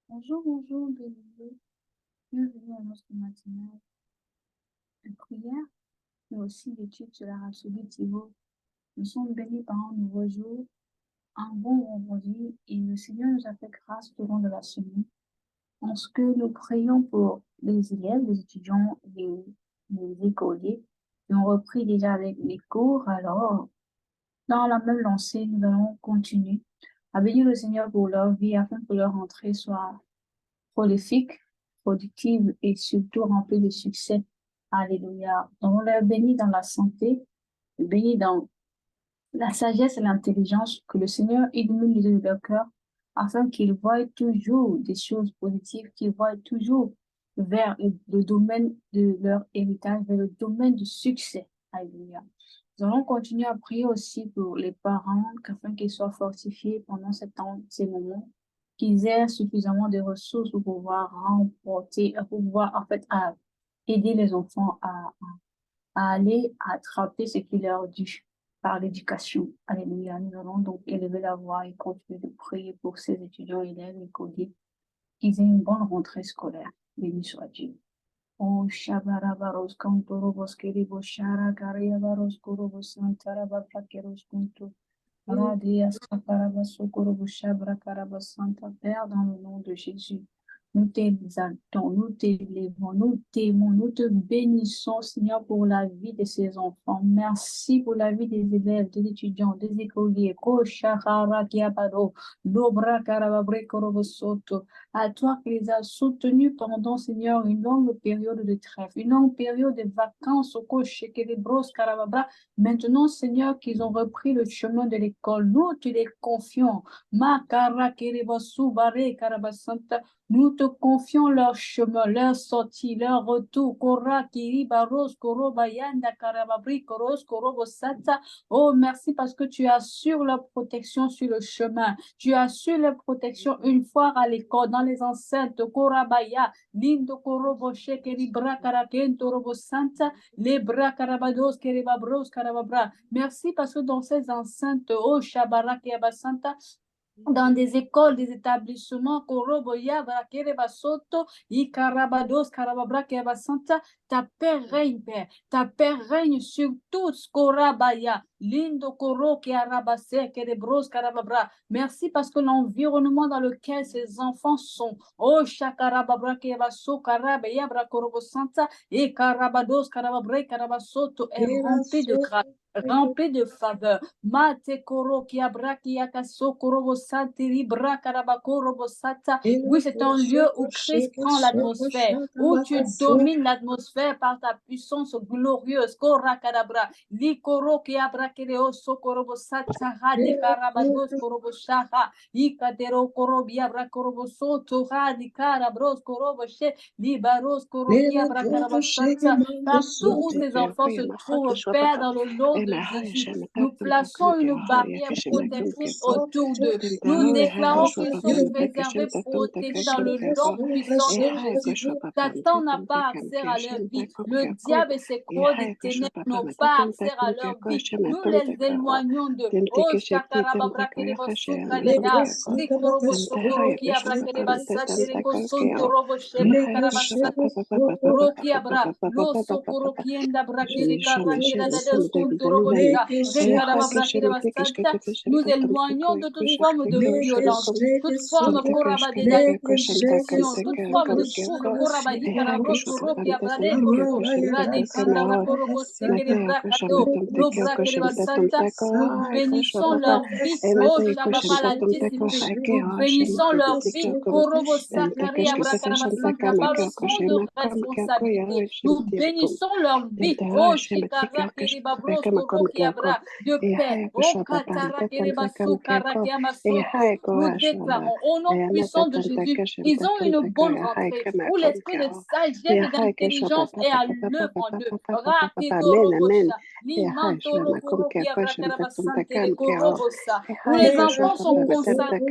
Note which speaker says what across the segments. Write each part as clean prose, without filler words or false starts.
Speaker 1: Bonjour, bonjour, bienvenue. Bienvenue à notre matinale de prière, mais aussi d'études sur la Rhapsodie Thibaut. Nous sommes bénis par un nouveau jour, un bon vendredi, et le Seigneur nous a fait grâce tout au long de la semaine. En ce que nous prions pour les élèves, les étudiants, les écoliers, qui ont repris déjà avec les cours, alors, dans la même lancée, nous allons continuer à bénir le Seigneur pour leur vie afin que leur rentrée soit prolifique, productive et surtout remplie de succès. Alléluia. Donc, on les bénit dans la santé, bénit dans la sagesse et l'intelligence, que le Seigneur illumine les yeux de leur cœur, afin qu'ils voient toujours des choses positives, qu'ils voient toujours vers le domaine de leur héritage, vers le domaine du succès. Alléluia. Nous allons continuer à prier aussi pour les parents, afin qu'ils soient fortifiés pendant ce temps, ces moments, qu'ils aient suffisamment de ressources pour pouvoir remporter, pour pouvoir en fait aider les enfants à aller attraper ce qui leur est dû par l'éducation. Alléluia. Nous allons donc élever la voix et continuer de prier pour ces étudiants, élèves et collègues, qu'ils aient une bonne rentrée scolaire. Béni soit Dieu. Oh, Shabarabaros, Kantorobos, Keribos, Shara, Kariabaros, Korobos, Santaraba, Plakeros, Kunto, Radias, Kaparabas, Sokorobos, Shabra, Karabas, Santa, Père, dans le nom de Jésus. Nous t'exaltons, nous t'élevons, nous t'aimons, nous te bénissons, Seigneur, pour la vie de ces enfants. Merci pour la vie des élèves, des étudiants, des écoliers. Koshahara Kiabado, Dobra Karababre Korobosoto. À toi qui les as soutenus pendant, Seigneur, une longue période de trêve, une longue période de vacances au Koshekebros Karababra. Maintenant, Seigneur, qu'ils ont repris le chemin de l'école, nous te les confions. Makara Kerebasu Bare Karabasanta. Nous te confions leur chemin, leur sortie, leur retour. Kora kiri baros koro bayanda karababri koros koro bosata. Oh, merci parce que tu assures leur protection sur le chemin. Tu assures leur protection une fois à l'école, dans les enceintes. Kora baya, lindo koro boshe keri bra karakento robo santa, les bras karabados keri babros karababra. Merci parce que dans ces enceintes, oh shabara santa, dans des écoles, des établissements, Koroboya, Brakereba Soto, Ikarabados, Karababra, Santa, ta paix règne, Père. Ta paix règne sur tous, Korabaya, Lindo Koro, Kiarabase, Kerebros, Karababra. Merci parce que l'environnement dans lequel ces enfants sont, oh, Shakarababra, Kebaso, Karabaya, Brakorobo Santa, et Karabados, Karababra, Karabasoto est rempli de grâce, rempli de faveur. Mate koro ki abraki akaso korobo satiri brakarabakoro sata. Oui, c'est un lieu où Christ prend l'atmosphère, où tu domines l'atmosphère par ta puissance glorieuse. Korakadabra, li koro ki abrakero sokorobo sata hadi karabados korobo shaha, ikadero korobi abrakorobo soto hadi karabros korobo she, li baros koroki abrakarabasata. Partout où ces enfants se trouvent, Père, dans le nom de Jésus, nous plaçons une barrière protectrice autour d'eux. Nous déclarons qu'ils sont préservés, protégés dans le nom puissant de Jésus. Satan n'a pas accès à leur vie. Le diable et ses crocs des ténèbres n'ont pas accès à leur vie. Nous les éloignons de Oh, Shakarababrakereba Sukaleda, Likorobo Sokoroki Abrakereba Saterebo Sontorobo Shebre Karabasa. Roki abra, lo sokoroki enda brakere karakera da de sontorobosha, rekaraba brakere basanta. Nous éloignons de toute forme de violence, toute forme koraba de d'intimidation, toute forme de trouble koraba hikarabros koroki abrade korobo, rade karaba korobo sekere brakato, lo brakere basanta. Nous bénissons leur vie, oh shababa la discipline. Nous bénissons leur vie, korobo sakari abrakara basanta, par le fond de responsabilité. Nous bénissons leur vie. Oh, Shikara Kiribabros Korokiabra, de paix. Oh, Katara Kiribasu Karakiama Soto. Nous déclarons au nom puissant de Jésus, ils ont une bonne rentrée où l'esprit de sagesse et d'intelligence puissance est à l'œuvre en eux. Rakidorobosa, limantorokorokiyabrakarabasanterekorobosa. Où les enfants sont consacrés,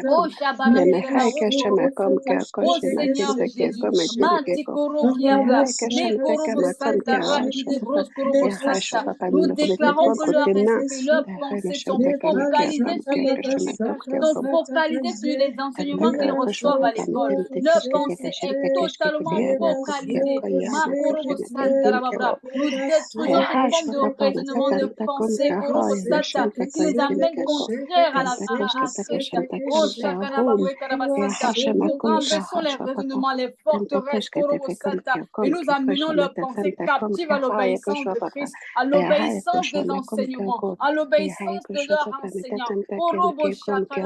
Speaker 1: oh Shabarakerebarokorobosata, oh Seigneur Jésus, Mantikorokiabra, Nekorobosantarakidebroskorobososa. Nous déclarons que leur esprit, leurs pensées sont focalisées sur l'étude, sont focalisés sur les enseignements qu'ils reçoivent à l'école. Leur pensée est totalement focalisée. Nous détruisons toute forme de raisonnement, de pensée, Korobosata, qui les amène contraires à Christ. Oh, nous renversons les raisonnements, les forteresses, Korobosata, et nous amenons leurs pensées captives à l'obéissance de Christ, à l'obéissance des enseignements, à l'obéissance de leurs enseignants. Repose à l'ombre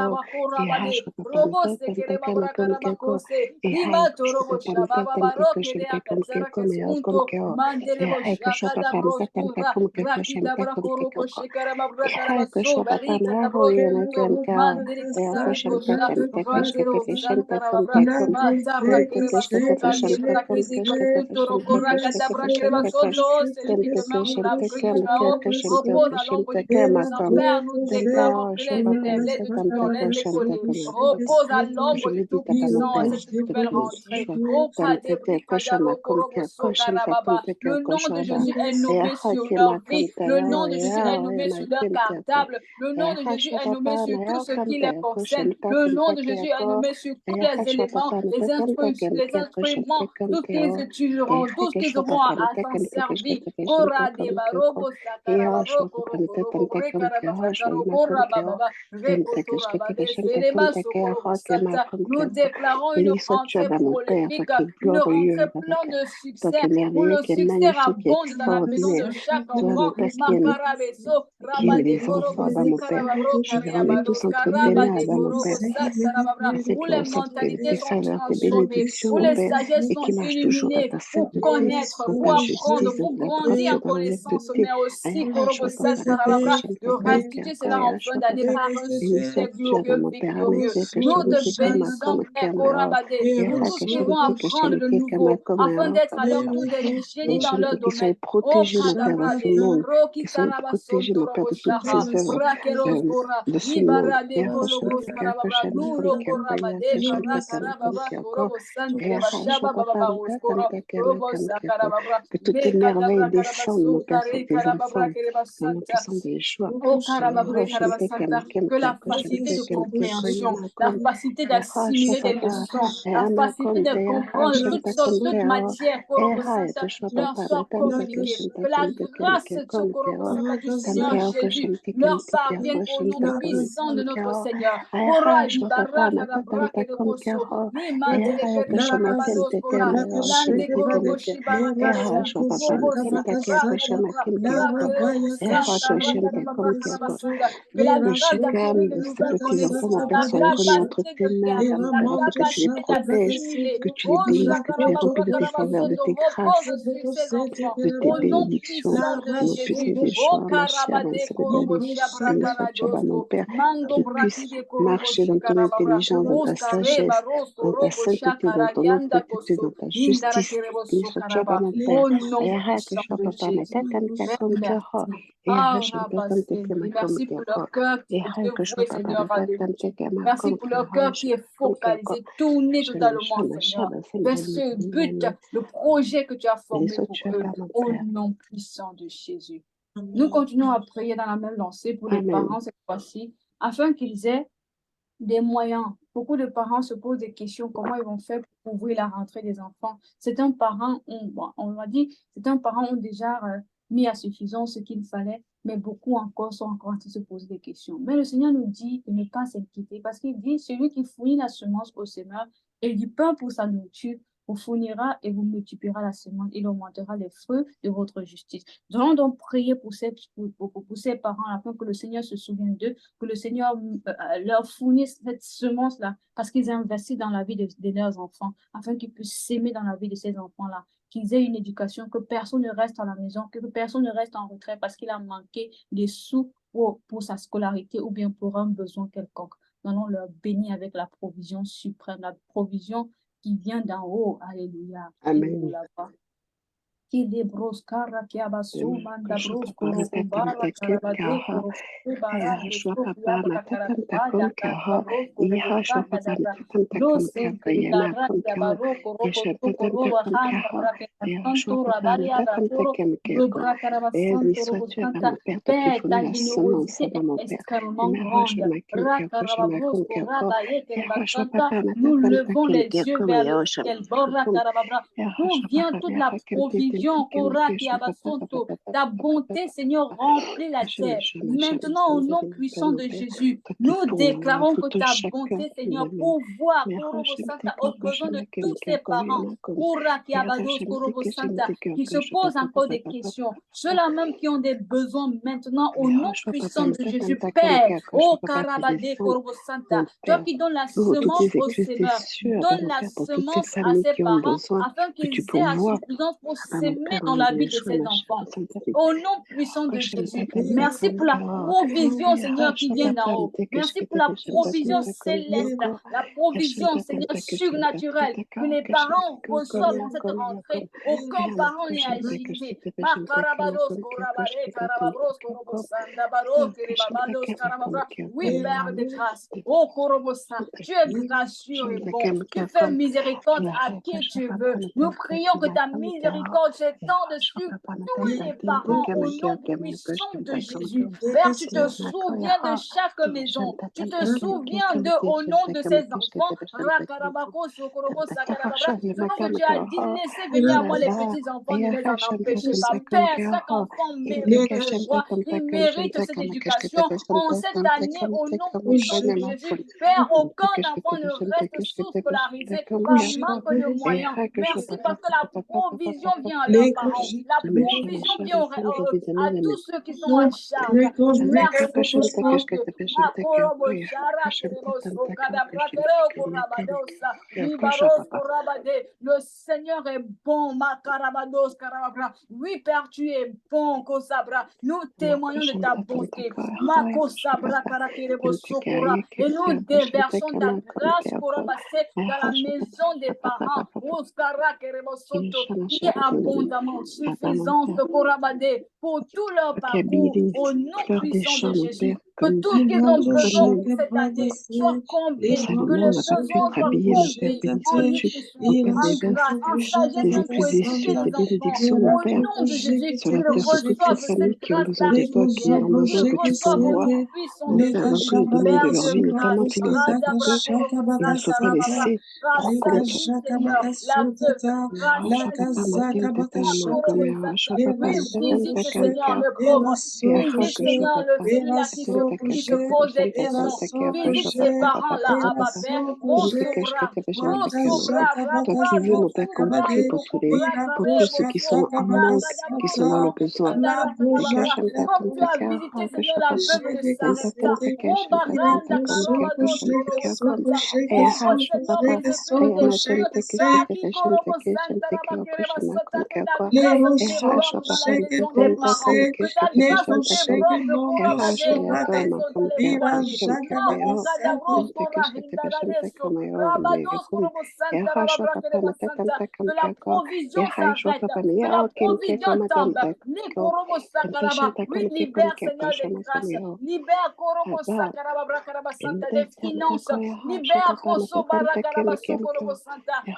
Speaker 1: du Tout-Puissant. Père, nous déclarons que les élèves, les étudiants, les écoliers reposent à l'ombre du Tout-Puissant à cette nouvelle rentrée. Le nom de Jésus est nommé sur leur vie. Le nom de Jésus est nommé sur leur cartable. Le nom de Jésus est nommé sur tout ce qui les concerne. Le nom de Jésus est nommé sur tous les éléments, les instruments, tout ce qu'ils étudieront, tout ce qu'ils auront à s'en servir. Nous déclarons une rentrée prolifique, une rentrée pleine de succès, où le succès abonde dans la maison de chaque enfant. Où les mentalités sont transformées, où les sagesses sont illuminées pour connaître, pour apprendre, pour grandir en connaissance, mais aussi de restituer cela en fin d'année par un succès glorieux, victorieux. Nous te bénissons, Père Korabadé, pour tout ce qu'ils vont apprendre de nouveau, afin d'être à leur tour des génies dans leur domaine. Oh, Kadabrade, Roki Karabasoto Roboshara, Rakeros Gora, Ibarade Kolobos Karababra, Nulo Korabade, Barakarababa, Robo Sandre Bashaba Baba Uskoro, Robo Sakarababra,
Speaker 2: que toutes tes merveilles descendent, mon Père, sur tes enfants, au nom puissant de Yeshua.
Speaker 1: Oh, Karababre, Karabasanta, que la facilité de compréhension, la facilité d'assimiler des leçons, la facilité de comprendre toutes sortes, toute matière, Korobosanta, leur soit communiquée. Que la grâce Korobosanta, du Seigneur Jésus leur parvienne au nom puissant de notre Seigneur. Kora Ibara, Karabra, Keroboso, Limandele Karabados, Kora, Lande Koroboshi, Barakare, Robosanta, que la grâce d'acquérir de nouvelles connaissances, la capacité de garder, la capacité d'assimiler,
Speaker 2: que tu les bénisses, que tu les remplis de tes faveurs, de tes grâces,
Speaker 1: repose sur ces enfants,
Speaker 2: de tes
Speaker 1: au nom
Speaker 2: bénédictions,
Speaker 1: puissant de
Speaker 2: au nom
Speaker 1: Jésus.
Speaker 2: puissant de
Speaker 1: Oh,
Speaker 2: Yeshua, Mashiach,
Speaker 1: Karabade,
Speaker 2: béni soit Tchaba, mon Père,
Speaker 1: Mando
Speaker 2: qu'ils
Speaker 1: Braki
Speaker 2: puissent
Speaker 1: de
Speaker 2: marcher
Speaker 1: Koroboshi
Speaker 2: dans ton
Speaker 1: Karababra,
Speaker 2: intelligence, dans ta
Speaker 1: Roska Reba,
Speaker 2: sagesse,
Speaker 1: Rosto,
Speaker 2: dans ta
Speaker 1: Robo
Speaker 2: sainteté, dans
Speaker 1: Shakara,
Speaker 2: ton
Speaker 1: Yanda
Speaker 2: honnêteté,
Speaker 1: Koso,
Speaker 2: dans ta
Speaker 1: Indara
Speaker 2: justice. Béni
Speaker 1: Kereboso
Speaker 2: soit Tchaba,
Speaker 1: Karaba,
Speaker 2: mon Père.
Speaker 1: au nom puissant de Jésus. Merci. Ah, merci pour leur cœur qui est dévoué, Seigneur, à l'étude. Merci pour leur cœur qui est focalisé, tourné totalement, Seigneur, vers ce but, le projet que tu as formé pour eux, au nom puissant de Jésus. Nous continuons à prier dans la même lancée pour les parents cette fois-ci, afin qu'ils aient des moyens. Beaucoup de parents se posent des questions, comment ils vont faire pour ouvrir la rentrée des enfants. Certains parents on m'a dit, certains parents ont déjà mis à suffisance ce qu'il fallait, mais beaucoup encore sont encore en train de se poser des questions. Mais le Seigneur nous dit de ne pas s'inquiéter, parce qu'il dit, celui qui fournit la semence au semeur et du pain pour sa nourriture, vous fournira et vous multipliera la semence, il augmentera les fruits de votre justice. Nous allons donc prier pour ces parents, afin que le Seigneur se souvienne d'eux, que le Seigneur leur fournisse cette semence-là, parce qu'ils investissent dans la vie de leurs enfants, afin qu'ils puissent s'aimer dans la vie de ces enfants-là, qu'ils aient une éducation, que personne ne reste à la maison, que personne ne reste en retrait parce qu'il a manqué des sous pour sa scolarité ou bien pour un besoin quelconque. Nous allons leur bénir avec la provision suprême, la provision qui vient d'en haut. Alléluia.
Speaker 2: Amen.
Speaker 1: Kilebroskara kiabasu manda broskoro kubara karabade koro kubara broskoro karabada karabrosko rebosanda dara dose kara kabaroko roko toko roba handa brake santo rabaria ratoro robra karabasanto robosanta Père, ta générosité est extrêmement grande. Rakarababrosko rabaye kerebasanta nous levons les yeux vers le ciel. Bora karababra d'où vient toute la provision, ta bonté, Seigneur, remplit la terre. Maintenant, au nom puissant de Jésus, nous déclarons que ta bonté, Seigneur, pouvoir, aux besoins de tous ces parents, qui se posent encore des questions, ceux-là même qui ont des besoins maintenant, au nom puissant de Jésus, Père, Karabade Korobosanta, toi qui donnes la semence au Seigneur, donne la semence à ses parents afin qu'ils aient la suffisance pour s'aimer dans la vie de ses enfants. Au nom puissant de Jésus, merci pour la provision, Seigneur, qui vient d'en haut. Merci pour la provision céleste, la provision, Seigneur, surnaturelle que les parents reçoivent dans cette rentrée. Aucun parent n'est agité. Oui, Père de grâce. Oh, Korobosa, tu es gracieux et bon. Tu fais miséricorde à qui tu veux. Nous prions que ta miséricorde s'étende sur tous les parents au nom puissant de Jésus. Père, tu te souviens de chaque maison. Tu te souviens au nom de ces enfants. Ce que tu as dit, laissez venir à moi les petits enfants, ne les en empêchez pas. Père, chaque enfant mérite le droit. Il mérite cette éducation en cette année au nom puissant de Jésus. Père, aucun enfant ne reste sous-scolarisé par manque de moyens. Merci parce que la provision vient à leurs parents. La provision vient à tous ceux qui sont en charge. Merci le Seigneur est bon, Makarabados Karabra. Oui, Père, tu es bon, Kosabra. Nous témoignons de ta bonté. Makosabra Karakerebo Sokora. Et nous déversons ta grâce pour passer dans la maison des parents. Oskara Kerebo Soto, qui est abondamment suffisante pour tout leur parcours au nom puissant de Jésus. Que tout ce qu'ils ont besoin pour cette année soit comblé, que les besoins soient comblés en nutrition, en grâce, en sagesse pour éduquer les enfants. Au nom de Jésus, qu'ils reçoivent cette grâce particulière, qu'ils reçoivent cette puissance de Jésus, Père de grâce, Seigneur, la visite, Seigneur, le pauvre, visite, Seigneur, le fils qui se pose des questions, visite ses parents-là, Abba Père,
Speaker 2: toi qui veux nous accomplir pour tous ceux qui sont en manque, qui sont dans le besoin.
Speaker 1: Comme tu as visité, Seigneur, la veuve de Sarepta, la provision s'arrête, que la provision tombe. Oui, libère, Seigneur, des grâces. Libère, les finances. Libère,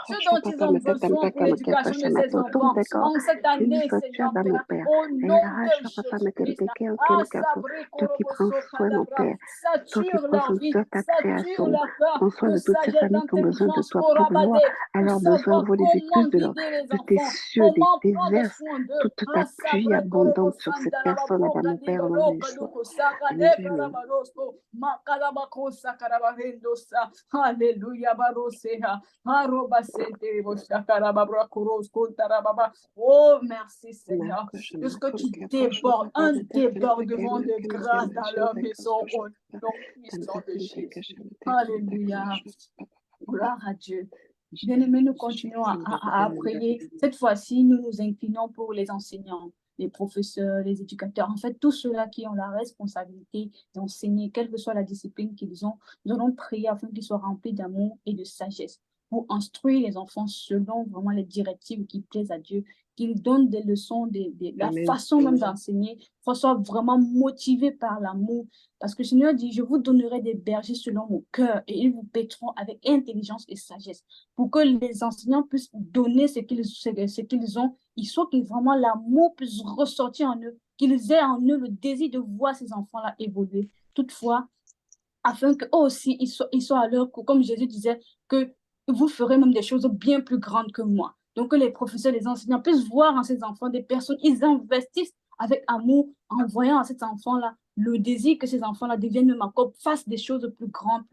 Speaker 1: ce dont ils ont besoin pour l'éducation de ces enfants. En cette année, Seigneur, au nom de Jésus-Christ,
Speaker 2: Toi qui prends soin, mon Père, toi qui
Speaker 1: sature
Speaker 2: prends
Speaker 1: leur vie,
Speaker 2: soin de ta
Speaker 1: sature leur cœur.
Speaker 2: prends soin de toutes ces familles qui ont besoin de toi, pourvoir à leurs besoins, envoie les écluses de tes cieux, des vers, toute ta pluie abondante sur cette personne, mon Père, au nom de Jésus.
Speaker 1: Alléluia, oh, merci Seigneur, de ce que tu débordes, un débordement de grâce dans leur maison au nom puissant de Jésus. Alléluia, gloire à Dieu. Bien-aimés, nous continuons à prier. Cette fois-ci, nous nous inclinons pour les enseignants, les professeurs, les éducateurs, en fait, tous ceux-là qui ont la responsabilité d'enseigner, quelle que soit la discipline qu'ils ont. Nous allons prier afin qu'ils soient remplis d'amour et de sagesse. pour instruire les enfants selon vraiment les directives qui plaisent à Dieu, qu'ils donnent des leçons, la
Speaker 2: Amen.
Speaker 1: façon même d'enseigner, qu'on soit vraiment motivé par l'amour. Parce que le Seigneur dit, je vous donnerai des bergers selon mon cœur et ils vous paîtront avec intelligence et sagesse pour que les enseignants puissent donner ce qu'ils ont. Il faut que vraiment l'amour puisse ressortir en eux, qu'ils aient en eux le désir de voir ces enfants-là évoluer. Toutefois, afin qu'eux aussi, ils soient à leur cours. Comme Jésus disait, que vous ferez même des choses bien plus grandes que moi. Donc, que les professeurs, les enseignants puissent voir en ces enfants des personnes, ils investissent avec amour en voyant à cet enfant-là le désir que ces enfants-là deviennent même encore, fassent des choses plus grandes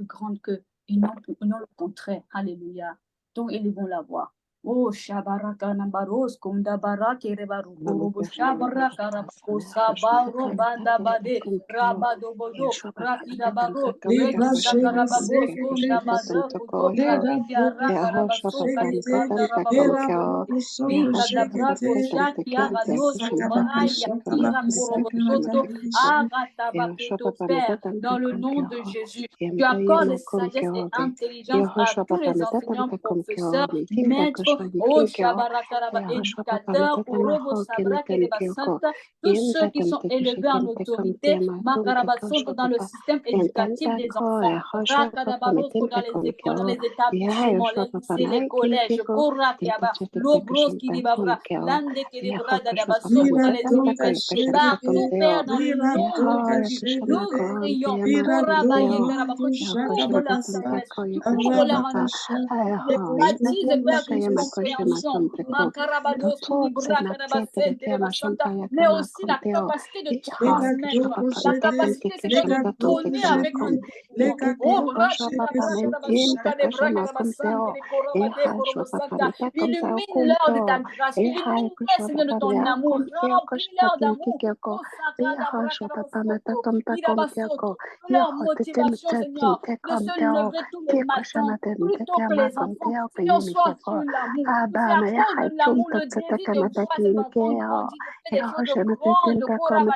Speaker 1: qu'eux, et non le contraire. Alléluia. Donc, ils vont l'avoir. Oh, Shabaraka Nambaros, Kundabara, Kerebaru, Korobo, Shabaraka, Rabako, Sabaro, Bandabade, Rabadobodo, Rakidabaro, Rekisakarababos, Kundabado, Kutobrakia, Rakarabaso, Kalibanda, Rababaro, Ikadabrako, Shakia, Badios, Kubaraya, Kira, Korobosoto, Agatabaketo, Père, dans le nom de Jésus. Tu accordes sagesse et intelligence à tous les enseignants, professeurs, maîtres, oh Shabarakaraba, éducateurs, Korobo Sabra, Kerebasanta, tous ceux qui sont élevés en autorité, Makarabasoto dans le système éducatif des enfants, Rakadabarosko dans les écoles, dans les établissements, les lycées, les collèges, Korakiaba, Lobros Kiribabra, Lande Kiribrada Dabasoto dans les universités, partout, Père, dans le nom de Jésus, nous prions, Korabaye, Karabako, tu couvres leur sagesse, tu couvres leur understanding, tu les baptises, Père, d'une compréhension, Makarabados, Kiribra, Karabasente, Rebasanta, mais aussi la capacité de transmettre, la capacité, Seigneur, de donner avec amour. Oh, illumine-leur de ta grâce, illumine-les, Seigneur, de ton amour, remplis-leur d'amour. Oh, leur motivation, Seigneur, de se lever tous les matins plutôt que les enfants. Seigneur, sois sur l'amour. C'est à cause de l'amour, le désir de voir ces enfants grandir, de faire des choses grandes,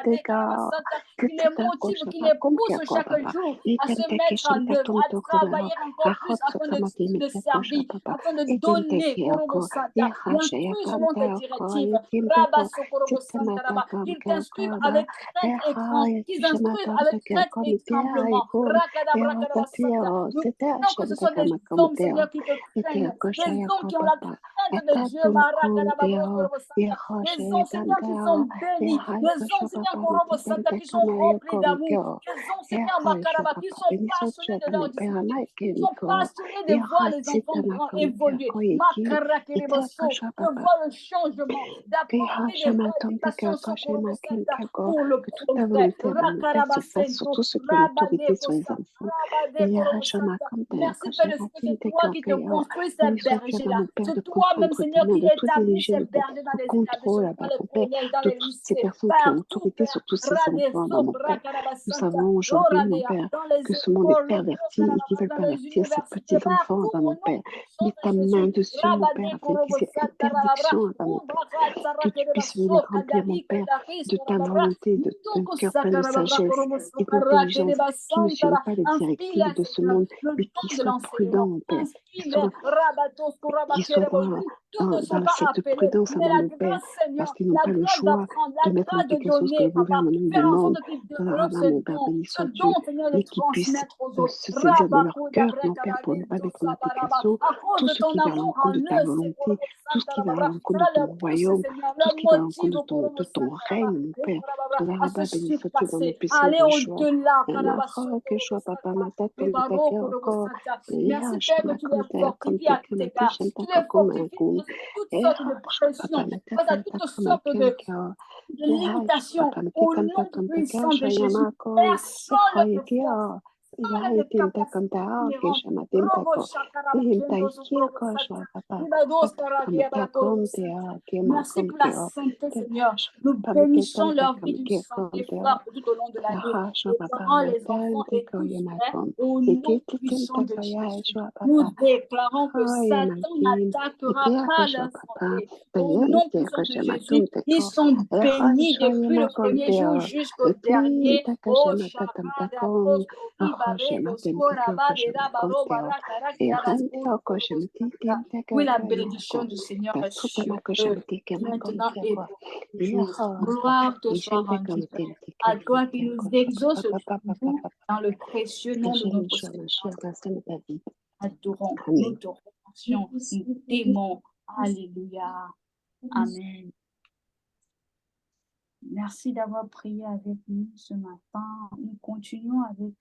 Speaker 1: qui les motive, qui les pousse chaque jour à se mettre en œuvre, à travailler encore plus afin de servir, afin de donner, d'instruire selon tes directives. Qu'ils t'instruisent avec crainte et tremblement, qu'ils instruisent avec crainte et tremblement. Nous prions que ce soit des hommes, Seigneur, qui te craignent, des hommes qui ont la crainte de Dieu, des hommes, Seigneur, qui sont bénis, des hommes, Seigneur, qui sont remplis d'amour, des hommes, Seigneur, qui sont passionnés de leur discipline, qui sont passionnés de voir les enfants grands évoluer, de voir le changement, d'apporter des vraies éducations pour le progrès.
Speaker 2: Surtout ceux qui ont l'autorité sur les enfants.
Speaker 1: Merci, Père, de ce que c'est toi qui te construis ces bergers-là. C'est toi-même, Seigneur, qui établit ces bergers dans les établissements, dans les collèges, dans les lycées.
Speaker 2: Ces personnes qui ont autorité sur tous ces enfants, dans mon Père. Nous savons aujourd'hui, mon Père, que ce monde est perverti et qu'ils veulent pervertir ces petits-enfants, dans mon Père. Mets ta main dessus, mon Père, afin qu'ils aient interdiction, dans mon Père. Que tu puisses venir remplir, mon Père, de ta volonté, d'un cœur plein de sagesse et d'intelligence, qui ne suivent pas les directives de ce monde, mais qui soient prudents, mon Père, qui soient dans cette prudence avant mon Père, parce qu'ils n'ont pas le choix de mettre en application ce que le gouvernement demande. Mon Père, béni soit Dieu, et qu'ils puissent se saisir de leur cœur, mon Père, pour ne pas mettre en application tout ce qui va à l'encontre de ta volonté, tout ce qui va à l'encontre de ton royaume, tout ce qui va à l'encontre de ton règne, mon Père. Béni soit Dieu dans nos péchés de choix. Que choix, papa, ma tête, comme ta cœur encore.
Speaker 1: Merci, Père, que tu les fortifies à tes égards. Tu les fortifies toutes sortes de pressions, toutes sortes de limitations au nom puissant de Jésus. Personne ne peut faire. Merci pour la santé, Seigneur. Nous bénissons leur vie d'une santé forte tout au long de l'année. Les parents, les enfants et tous frères, au nom puissant de Jésus. Nous déclarons que Satan n'attaquera pas leur santé. Au nom puissant de Jésus, ils sont bénis depuis le premier jour jusqu'au dernier. Oh, Oui, la bénédiction du Seigneur est sur eux, maintenant et pour toujours. Gloire te soit rendue, Père. À toi qui nous exauce toujours dans le précieux nom de notre Seigneur. Adorons, nous te remercions, nous t'aimons. Alléluia. Amen. Merci d'avoir prié avec nous ce matin. Nous continuons avec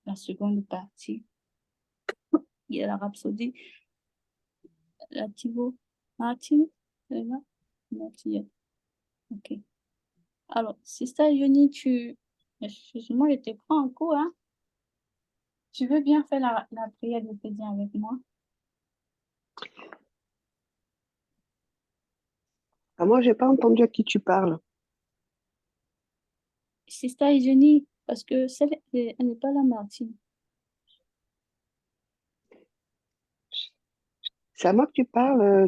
Speaker 1: la seconde partie. Il y a la rhapsodie. La Thibaut. Martin, elle est là? Non, tu y es. Ok. Alors, Sister Yoni, excuse-moi, je te prends en cours, hein? Tu veux bien faire la prière d'Éphésiens avec moi?
Speaker 2: Moi, je n'ai pas entendu à qui tu parles.
Speaker 1: Sister Yoni, parce que elle n'est pas là, Martine.
Speaker 2: C'est à moi que tu parles.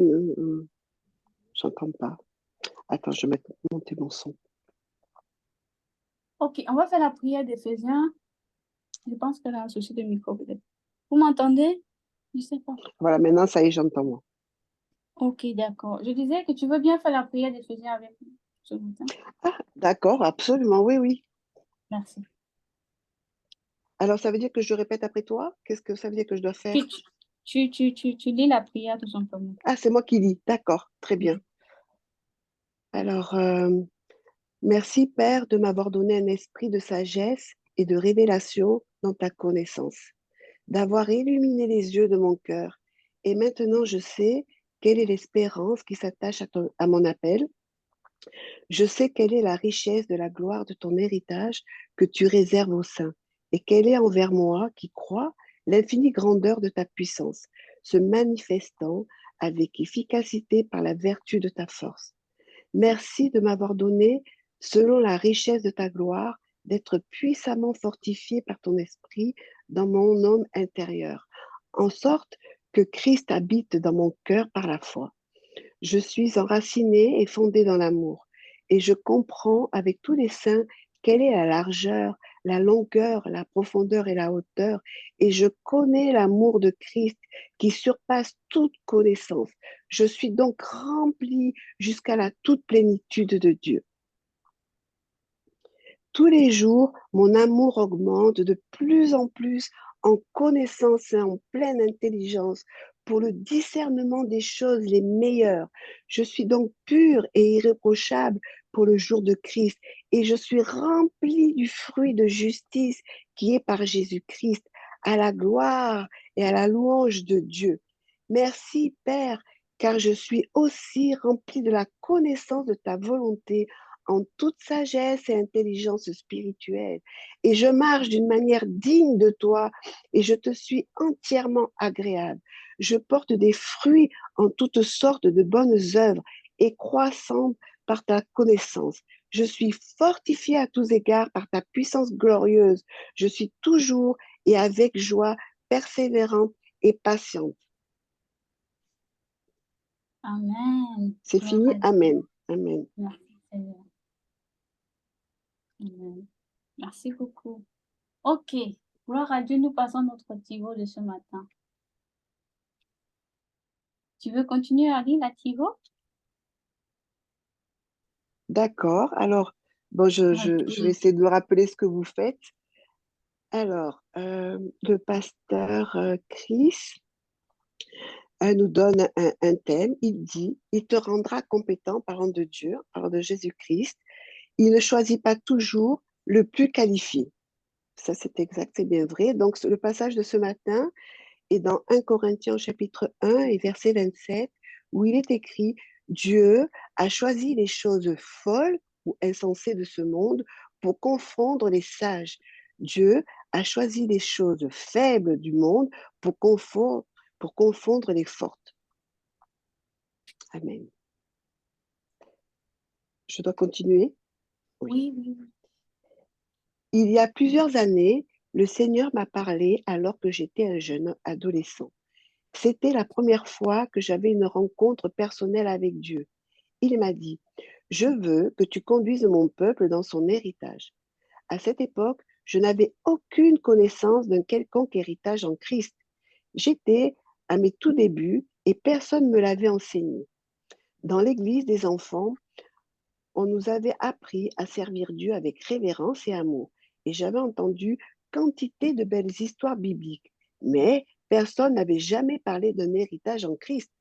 Speaker 2: J'entends pas. Attends, je vais monter mon son.
Speaker 1: Ok, on va faire la prière d'Éphésiens. Je pense qu'elle a un souci de micro, peut-être. Vous m'entendez? Je ne sais pas.
Speaker 2: Voilà, maintenant, ça y est, j'entends moi.
Speaker 1: Ok, d'accord. Je disais que tu veux bien faire la prière d'Éphésiens avec nous ce matin.
Speaker 2: Ah, d'accord, absolument, oui, oui.
Speaker 1: Merci.
Speaker 2: Alors, ça veut dire que je répète après toi? Qu'est-ce que ça veut dire que je dois faire?
Speaker 1: Tu lis la prière tout simplement.
Speaker 2: Ah, c'est moi qui lis. D'accord, très bien. Alors, merci, Père, de m'avoir donné un esprit de sagesse et de révélation dans ta connaissance, d'avoir illuminé les yeux de mon cœur. Et maintenant, je sais quelle est l'espérance qui s'attache à mon appel. Je sais quelle est la richesse de la gloire de ton héritage que tu réserves aux saints, et quelle est envers moi qui crois l'infinie grandeur de ta puissance, se manifestant avec efficacité par la vertu de ta force. Merci de m'avoir donné, selon la richesse de ta gloire, d'être puissamment fortifié par ton esprit dans mon homme intérieur, en sorte que Christ habite dans mon cœur par la foi. Je suis enraciné et fondé dans l'amour, et je comprends avec tous les saints quelle est la largeur, la longueur, la profondeur et la hauteur, et je connais l'amour de Christ qui surpasse toute connaissance. Je suis donc rempli jusqu'à la toute plénitude de Dieu. Tous les jours, mon amour augmente de plus en plus en connaissance et en pleine intelligence pour le discernement des choses les meilleures. Je suis donc pur et irréprochable pour le jour de Christ et je suis rempli du fruit de justice qui est par Jésus-Christ, à la gloire et à la louange de Dieu. Merci, Père, car je suis aussi rempli de la connaissance de ta volonté en toute sagesse et intelligence spirituelle. Et je marche d'une manière digne de toi et je te suis entièrement agréable. Je porte des fruits en toutes sortes de bonnes œuvres et croissantes par ta connaissance. Je suis fortifié à tous égards par ta puissance glorieuse. Je suis toujours et avec joie persévérante et patiente.
Speaker 1: Amen.
Speaker 2: C'est fini. Amen. Amen.
Speaker 1: Merci, Seigneur. Amen. Merci beaucoup. Ok. Gloire à Dieu, nous passons notre Tivo de ce matin. Tu veux continuer à lire la Tivo?
Speaker 2: D'accord. Alors, bon, je vais essayer de me rappeler ce que vous faites. Alors, le pasteur Chris nous donne un thème. Il dit, il te rendra compétent, parlant de Dieu, parlant de Jésus-Christ. Il ne choisit pas toujours le plus qualifié. Ça, c'est exact, c'est bien vrai. Donc, le passage de ce matin est dans 1 Corinthiens chapitre 1 et verset 27, où il est écrit, Dieu a choisi les choses folles ou insensées de ce monde pour confondre les sages. Dieu a choisi les choses faibles du monde pour confondre les fortes. Amen. Je dois continuer?
Speaker 1: Oui.
Speaker 2: Il y a plusieurs années, le Seigneur m'a parlé alors que j'étais un jeune adolescent. C'était la première fois que j'avais une rencontre personnelle avec Dieu. Il m'a dit, je veux que tu conduises mon peuple dans son héritage. À cette époque, je n'avais aucune connaissance d'un quelconque héritage en Christ. J'étais à mes tout débuts et personne ne me l'avait enseigné. Dans l'église des enfants, on nous avait appris à servir Dieu avec révérence et amour. Et j'avais entendu quantité de belles histoires bibliques. Mais personne n'avait jamais parlé d'un héritage en Christ.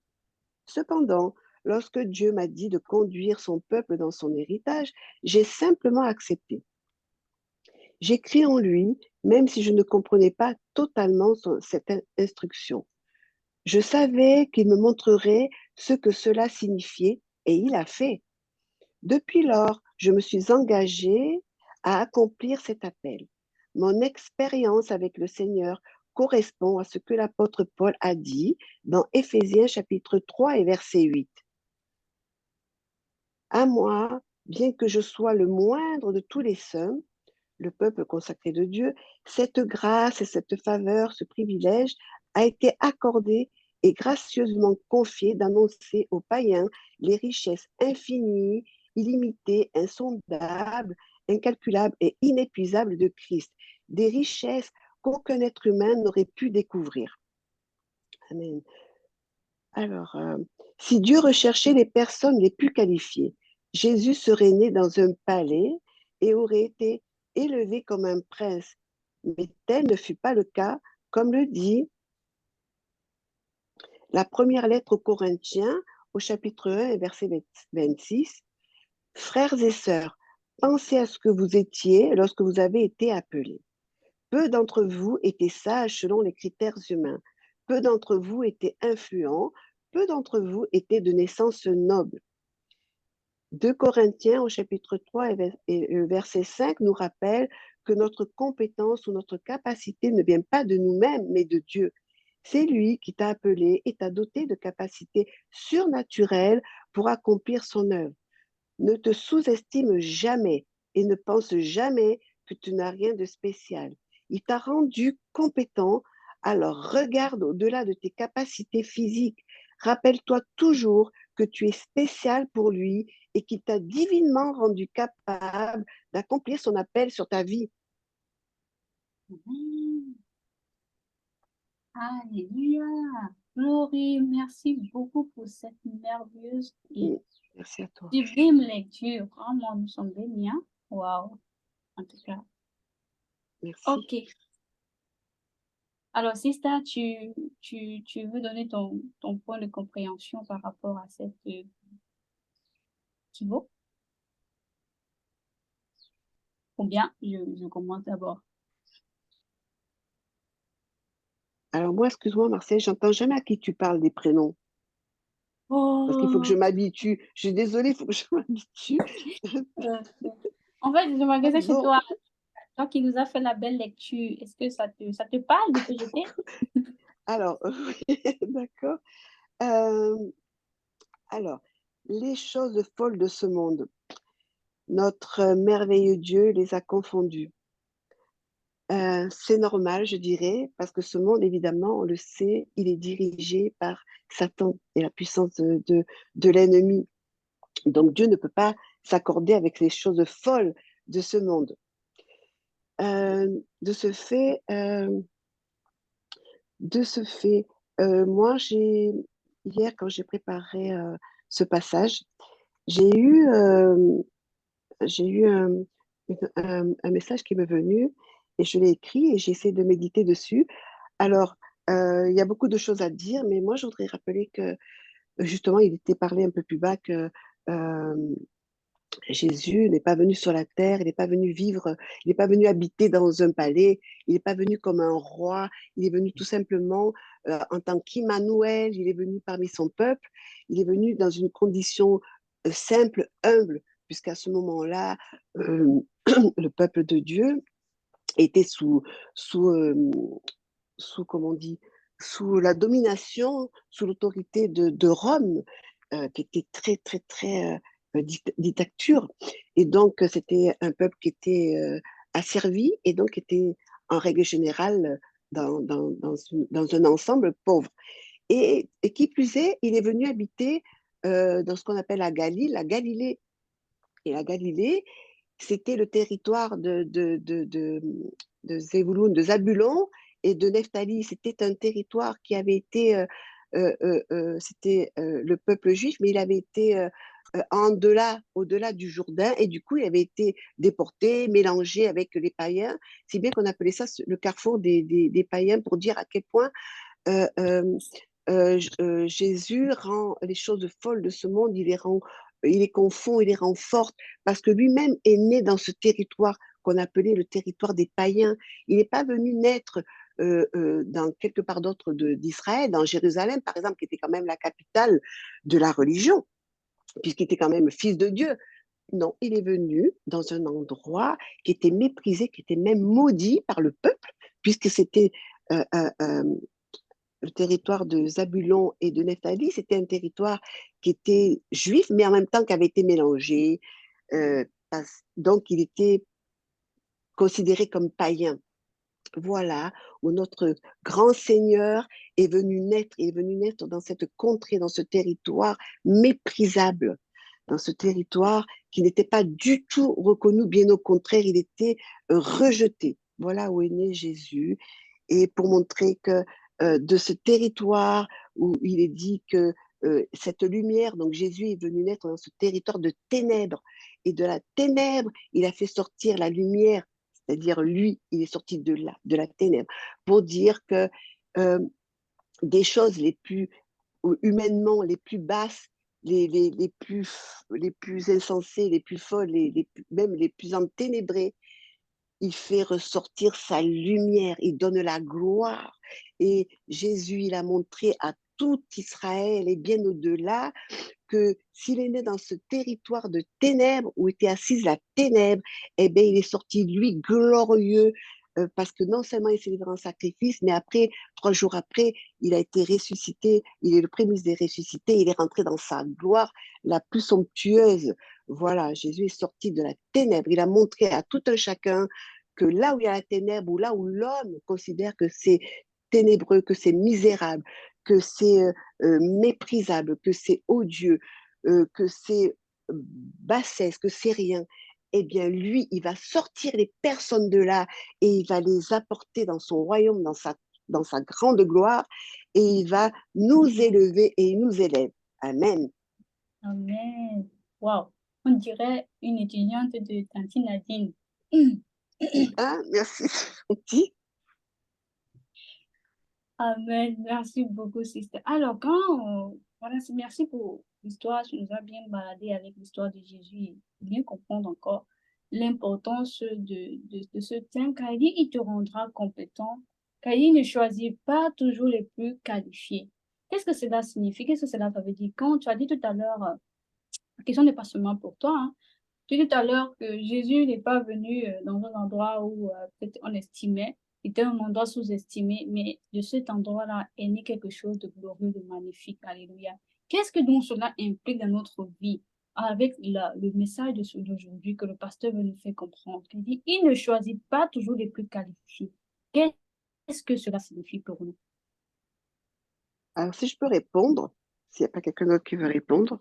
Speaker 2: Cependant, lorsque Dieu m'a dit de conduire son peuple dans son héritage, j'ai simplement accepté. J'ai cru en lui, même si je ne comprenais pas totalement cette instruction. Je savais qu'il me montrerait ce que cela signifiait et il a fait. Depuis lors, je me suis engagée à accomplir cet appel. Mon expérience avec le Seigneur correspond à ce que l'apôtre Paul a dit dans Éphésiens chapitre 3 et verset 8. À moi, bien que je sois le moindre de tous les saints, le peuple consacré de Dieu, cette grâce et cette faveur, ce privilège a été accordé et gracieusement confié d'annoncer aux païens les richesses infinies, illimitées, insondables, incalculables et inépuisables de Christ, des richesses qu'aucun être humain n'aurait pu découvrir. Amen. Alors, si Dieu recherchait les personnes les plus qualifiées, Jésus serait né dans un palais et aurait été élevé comme un prince. Mais tel ne fut pas le cas, comme le dit la première lettre aux Corinthiens, au chapitre 1 et verset 26. Frères et sœurs, pensez à ce que vous étiez lorsque vous avez été appelés. Peu d'entre vous étaient sages selon les critères humains. Peu d'entre vous étaient influents. Peu d'entre vous étaient de naissance noble. 2 Corinthiens au chapitre 3 et verset 5 nous rappelle que notre compétence ou notre capacité ne vient pas de nous-mêmes, mais de Dieu. C'est lui qui t'a appelé et t'a doté de capacités surnaturelles pour accomplir son œuvre. Ne te sous-estime jamais et ne pense jamais que tu n'as rien de spécial. Il t'a rendu compétent, alors regarde au-delà de tes capacités physiques. Rappelle-toi toujours que tu es spécial pour lui et qu'il t'a divinement rendu capable d'accomplir son appel sur ta vie.
Speaker 1: Alléluia. Glory, merci beaucoup pour cette merveilleuse et
Speaker 2: merci à toi.
Speaker 1: sublime lecture. Vraiment, nous sommes bénis. Hein? Wow. En tout cas.
Speaker 2: Merci.
Speaker 1: Ok. Alors, Sista, tu veux donner ton point de compréhension par rapport à cette Thibaut? Ou bien, je commence d'abord.
Speaker 2: Alors moi, excuse-moi Marcel, j'entends jamais à qui tu parles des prénoms. Parce qu'il faut que je m'habitue. Je suis désolée, il faut que je m'habitue.
Speaker 1: En fait, je m'adressais chez toi. Toi qui nous as fait la belle lecture, est-ce que ça te parle de te jeter?
Speaker 2: Alors, oui, d'accord. Alors, les choses folles de ce monde, notre merveilleux Dieu les a confondues. C'est normal, je dirais, parce que ce monde, évidemment, on le sait, il est dirigé par Satan et la puissance de l'ennemi. Donc Dieu ne peut pas s'accorder avec les choses folles de ce monde. De ce fait, moi, hier, quand j'ai préparé ce passage, j'ai eu un message qui m'est venu et je l'ai écrit et j'ai essayé de méditer dessus. Alors, il y a beaucoup de choses à dire, mais moi, je voudrais rappeler que justement, il était parlé un peu plus bas que Jésus n'est pas venu sur la terre, il n'est pas venu vivre, il n'est pas venu habiter dans un palais, il n'est pas venu comme un roi, il est venu tout simplement en tant qu'Immanuel, il est venu parmi son peuple, il est venu dans une condition simple, humble, puisqu'à ce moment-là, le peuple de Dieu était sous, comment on dit, sous la domination, sous l'autorité de Rome, qui était très, très, très dictature. Et donc, c'était un peuple qui était asservi et donc était en règle générale dans un ensemble pauvre. Et qui plus est, il est venu habiter dans ce qu'on appelle la Galilée. Et la Galilée c'était le territoire de Zébouloun, de Zabulon et de Nephtali. C'était un territoire qui avait été, c'était le peuple juif, mais il avait été au-delà du Jourdain, et du coup, il avait été déporté, mélangé avec les païens, si bien qu'on appelait ça le carrefour des païens, pour dire à quel point euh, euh, Jésus rend les choses folles de ce monde, il les confond, il les rend fortes, parce que lui-même est né dans ce territoire qu'on appelait le territoire des païens. Il n'est pas venu naître dans quelque part d'autre d'Israël, dans Jérusalem, par exemple, qui était quand même la capitale de la religion, puisqu'il était quand même fils de Dieu. Non, il est venu dans un endroit qui était méprisé, qui était même maudit par le peuple, puisque c'était euh, euh, euh, le territoire de Zabulon et de Nephtali. C'était un territoire qui était juif, mais en même temps qui avait été mélangé. Euh, donc, il était considéré comme païen. Voilà où notre grand Seigneur est venu naître dans cette contrée, dans ce territoire méprisable, dans ce territoire qui n'était pas du tout reconnu, bien au contraire, il était rejeté. Voilà où est né Jésus. Et pour montrer que de ce territoire où il est dit que cette lumière, donc Jésus est venu naître dans ce territoire de ténèbres, et de la ténèbre, il a fait sortir la lumière, c'est-à-dire lui, il est sorti de la ténèbre, pour dire que euh, des choses les plus humainement les plus basses, les plus insensées, les plus folles, même les plus enténébrées, il fait ressortir sa lumière, il donne la gloire. Et Jésus, il a montré à tout Israël et bien au-delà que s'il est né dans ce territoire de ténèbres où était assise la ténèbre, eh bien, il est sorti, lui, glorieux, parce que non seulement il s'est livré en sacrifice, mais après, 3 jours après, il a été ressuscité, il est le prémisse des ressuscités, il est rentré dans sa gloire la plus somptueuse. Voilà, Jésus est sorti de la ténèbre, il a montré à tout un chacun que là où il y a la ténèbre, ou là où l'homme considère que c'est ténébreux, que c'est misérable, que c'est méprisable, que c'est odieux, que c'est bassesse, que c'est rien, eh bien, lui, il va sortir les personnes de là et il va les apporter dans son royaume, dans sa grande gloire, et il va nous élever et il nous élève. Amen.
Speaker 1: Amen. Wow. On dirait une étudiante de Tante Nadine.
Speaker 2: Ah, merci, c'est
Speaker 1: Amen. Merci beaucoup, sister. Alors, voilà, merci pour l'histoire. Tu nous as bien baladé avec l'histoire de Jésus et bien comprendre encore l'importance de ce thème. Car il dit, il te rendra compétent. Car il ne choisit pas toujours les plus qualifiés. Qu'est-ce que cela signifie? Qu'est-ce que cela veut dire? Quand tu as dit tout à l'heure, la question n'est pas seulement pour toi, hein. Tu as dit tout à l'heure que Jésus n'est pas venu dans un endroit où peut-être on estimait, c'était un endroit sous-estimé, mais de cet endroit-là est né quelque chose de glorieux, de magnifique. Alléluia. Qu'est-ce que donc cela implique dans notre vie avec le message d'aujourd'hui que le pasteur veut nous faire comprendre? Il dit, il ne choisit pas toujours les plus qualifiés. Qu'est-ce que cela signifie pour nous?
Speaker 2: Alors, si je peux répondre, s'il n'y a pas quelqu'un d'autre qui veut répondre,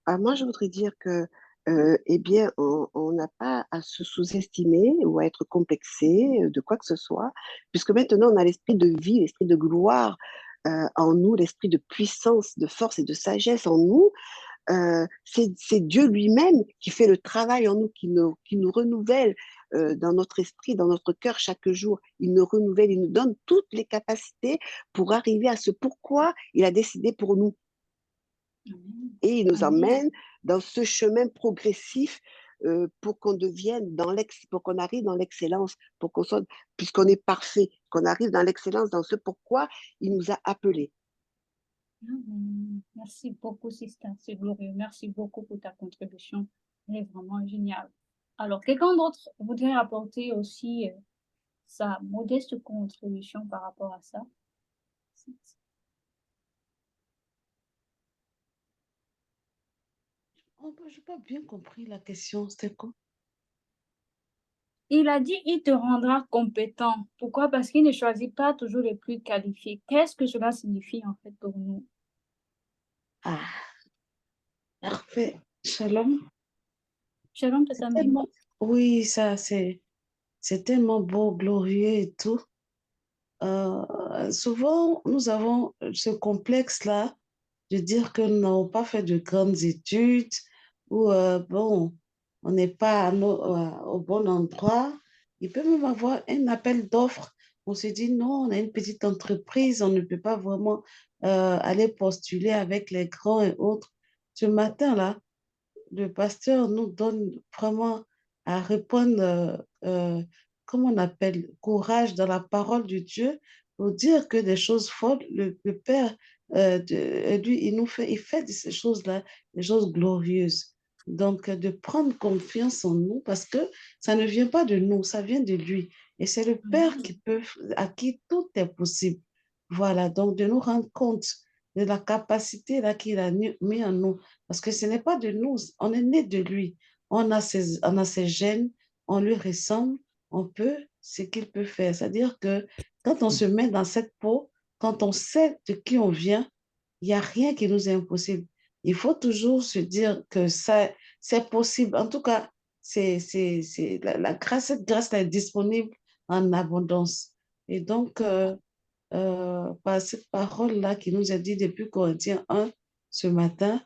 Speaker 2: moi, je voudrais dire que, eh bien, on n'a pas à se sous-estimer ou à être complexé de quoi que ce soit, puisque maintenant, on a l'esprit de vie, l'esprit de gloire en nous, l'esprit de puissance, de force et de sagesse en nous. C'est Dieu lui-même qui fait le travail en nous, qui nous renouvelle dans notre esprit, dans notre cœur chaque jour. Il nous renouvelle, il nous donne toutes les capacités pour arriver à ce pourquoi il a décidé pour nous.
Speaker 1: Amen.
Speaker 2: Et il nous
Speaker 1: Amen.
Speaker 2: emmène dans ce chemin progressif pour qu'on devienne pour qu'on arrive dans l'excellence, pour qu'on soit, puisqu'on est parfait, qu'on arrive dans l'excellence, dans ce pourquoi il nous a appelés.
Speaker 1: Amen. Merci beaucoup, Sister. C'est glorieux. Merci beaucoup pour ta contribution. Elle est vraiment géniale. Alors, quelqu'un d'autre voudrait apporter aussi sa modeste contribution par rapport à ça?
Speaker 2: Oh, je n'ai pas bien compris la question, c'était quoi?
Speaker 1: Il a dit, il te rendra compétent. Pourquoi? Parce qu'il ne choisit pas toujours les plus qualifiés. Qu'est-ce que cela signifie en fait pour nous?
Speaker 2: Ah, parfait. Shalom.
Speaker 1: Shalom, Tata Amélie.
Speaker 3: Oui, ça, c'est tellement beau, glorieux et tout. Souvent, nous avons ce complexe-là de dire que nous n'avons pas fait de grandes études ou, bon, on n'est pas au bon endroit. Il peut même avoir un appel d'offres. On se dit, non, on a une petite entreprise, on ne peut pas vraiment aller postuler avec les grands et autres. Ce matin-là, le pasteur nous donne vraiment à répondre, comment on appelle, courage dans la parole de Dieu pour dire que des choses folles, le Père, lui, il fait de ces choses-là des choses glorieuses. Donc, de prendre confiance en nous parce que ça ne vient pas de nous, ça vient de lui. Et c'est le Père à qui tout est possible. Voilà, donc de nous rendre compte de la capacité là qu'il a mis en nous. Parce que ce n'est pas de nous, on est né de lui. On a ses gènes, on lui ressemble, on peut ce qu'il peut faire. C'est-à-dire que quand on se met dans cette peau, quand on sait de qui on vient, il n'y a rien qui nous est impossible. Il faut toujours se dire que ça, c'est possible. En tout cas, la grâce, cette grâce-là est disponible en abondance. Et donc, par cette parole-là qui nous a dit depuis Corinthiens 1 ce matin,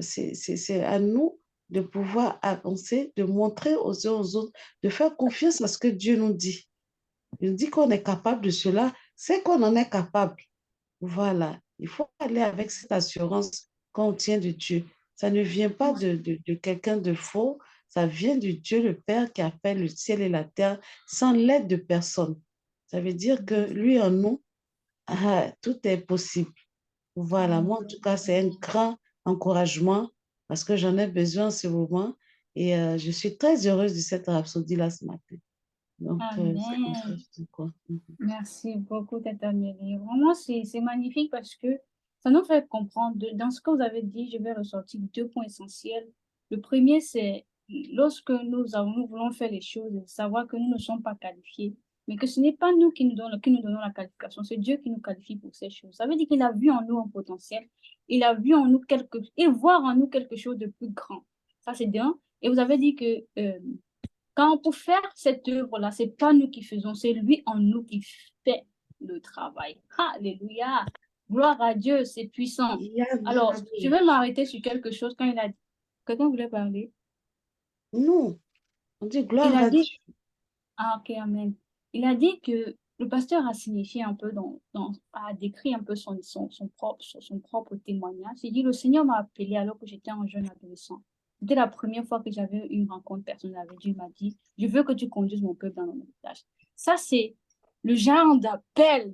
Speaker 3: c'est à nous de pouvoir avancer, de montrer aux uns aux autres, de faire confiance à ce que Dieu nous dit. Il nous dit qu'on est capable de cela, c'est qu'on en est capable. Voilà, il faut aller avec cette assurance qu'on tient de Dieu. Ça ne vient pas de quelqu'un de faux, ça vient de Dieu le Père qui a fait le ciel et la terre sans l'aide de personne. Ça veut dire que lui en nous, tout est possible. Voilà, moi en tout cas, c'est un grand encouragement parce que j'en ai besoin en ce moment et je suis très heureuse de cette rhapsodie-là ce matin. Donc, c'est comme ça,
Speaker 1: Amen.
Speaker 3: quoi.
Speaker 1: Merci beaucoup, Tata Amélie. Vraiment, c'est magnifique parce que ça nous fait comprendre, dans ce que vous avez dit, je vais ressortir deux points essentiels. Le premier, c'est lorsque nous voulons faire les choses, savoir que nous ne sommes pas qualifiés, mais que ce n'est pas nous qui nous donnons la qualification, c'est Dieu qui nous qualifie pour ces choses. Ça veut dire qu'il a vu en nous un potentiel, il voit en nous quelque chose de plus grand. Ça, c'est bien. Et vous avez dit que quand pour faire cette œuvre-là, c'est pas nous qui faisons, c'est lui en nous qui fait le travail. Alléluia. Gloire à Dieu, c'est puissant. Alors, je vais m'arrêter sur quelque chose quand il a dit. Quelqu'un voulait parler?
Speaker 3: Non, on dit
Speaker 1: Il
Speaker 3: gloire
Speaker 1: a
Speaker 3: à Dieu.
Speaker 1: dit, ah ok, amen. Il a dit que le pasteur a signifié un peu a décrit un peu son propre témoignage. Il dit, le Seigneur m'a appelé alors que j'étais un jeune adolescent. C'était la première fois que j'avais une rencontre personnelle avec Dieu. Il m'a dit, je veux que tu conduises mon peuple dans mon héritage. Ça, c'est le genre d'appel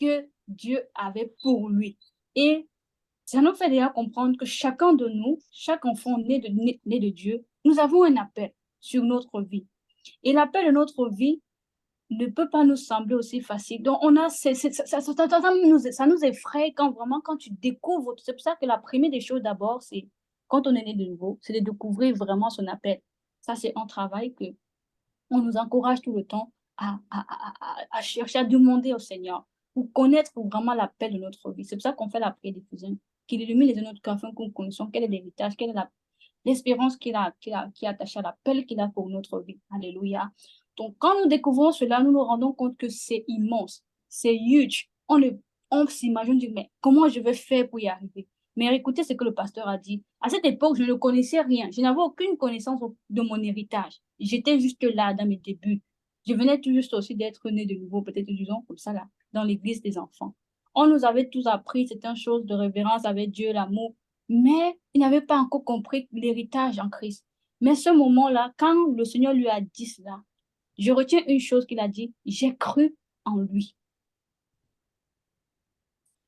Speaker 1: que Dieu avait pour lui. Et ça nous fait déjà comprendre que chacun de nous, chaque enfant né de Dieu, nous avons un appel sur notre vie. Et l'appel de notre vie ne peut pas nous sembler aussi facile. Donc, ça nous effraie quand tu découvres. C'est pour ça que la première des choses d'abord, c'est quand on est né de nouveau, c'est de découvrir vraiment son appel. Ça, c'est un travail que on nous encourage tout le temps à chercher, à demander au Seigneur pour connaître vraiment l'appel de notre vie. C'est pour ça qu'on fait la prière d'Éphésiens, qu'il illumine les yeux de notre cœur afin que nous connaissions quel est l'héritage, quelle est l'espérance qui est attachée à l'appel qu'il a pour notre vie. Alléluia. Donc, quand nous découvrons cela, nous nous rendons compte que c'est immense, c'est huge. On s'imagine, mais comment je vais faire pour y arriver? Mais écoutez ce que le pasteur a dit. À cette époque, je ne connaissais rien. Je n'avais aucune connaissance de mon héritage. J'étais juste là dans mes débuts. Je venais tout juste aussi d'être né de nouveau, peut-être disons comme ça là, dans l'église des enfants. On nous avait tous appris, c'est une chose de révérence avec Dieu, l'amour, mais il n'avait pas encore compris l'héritage en Christ. Mais ce moment-là, quand le Seigneur lui a dit cela, je retiens une chose qu'il a dit, j'ai cru en lui.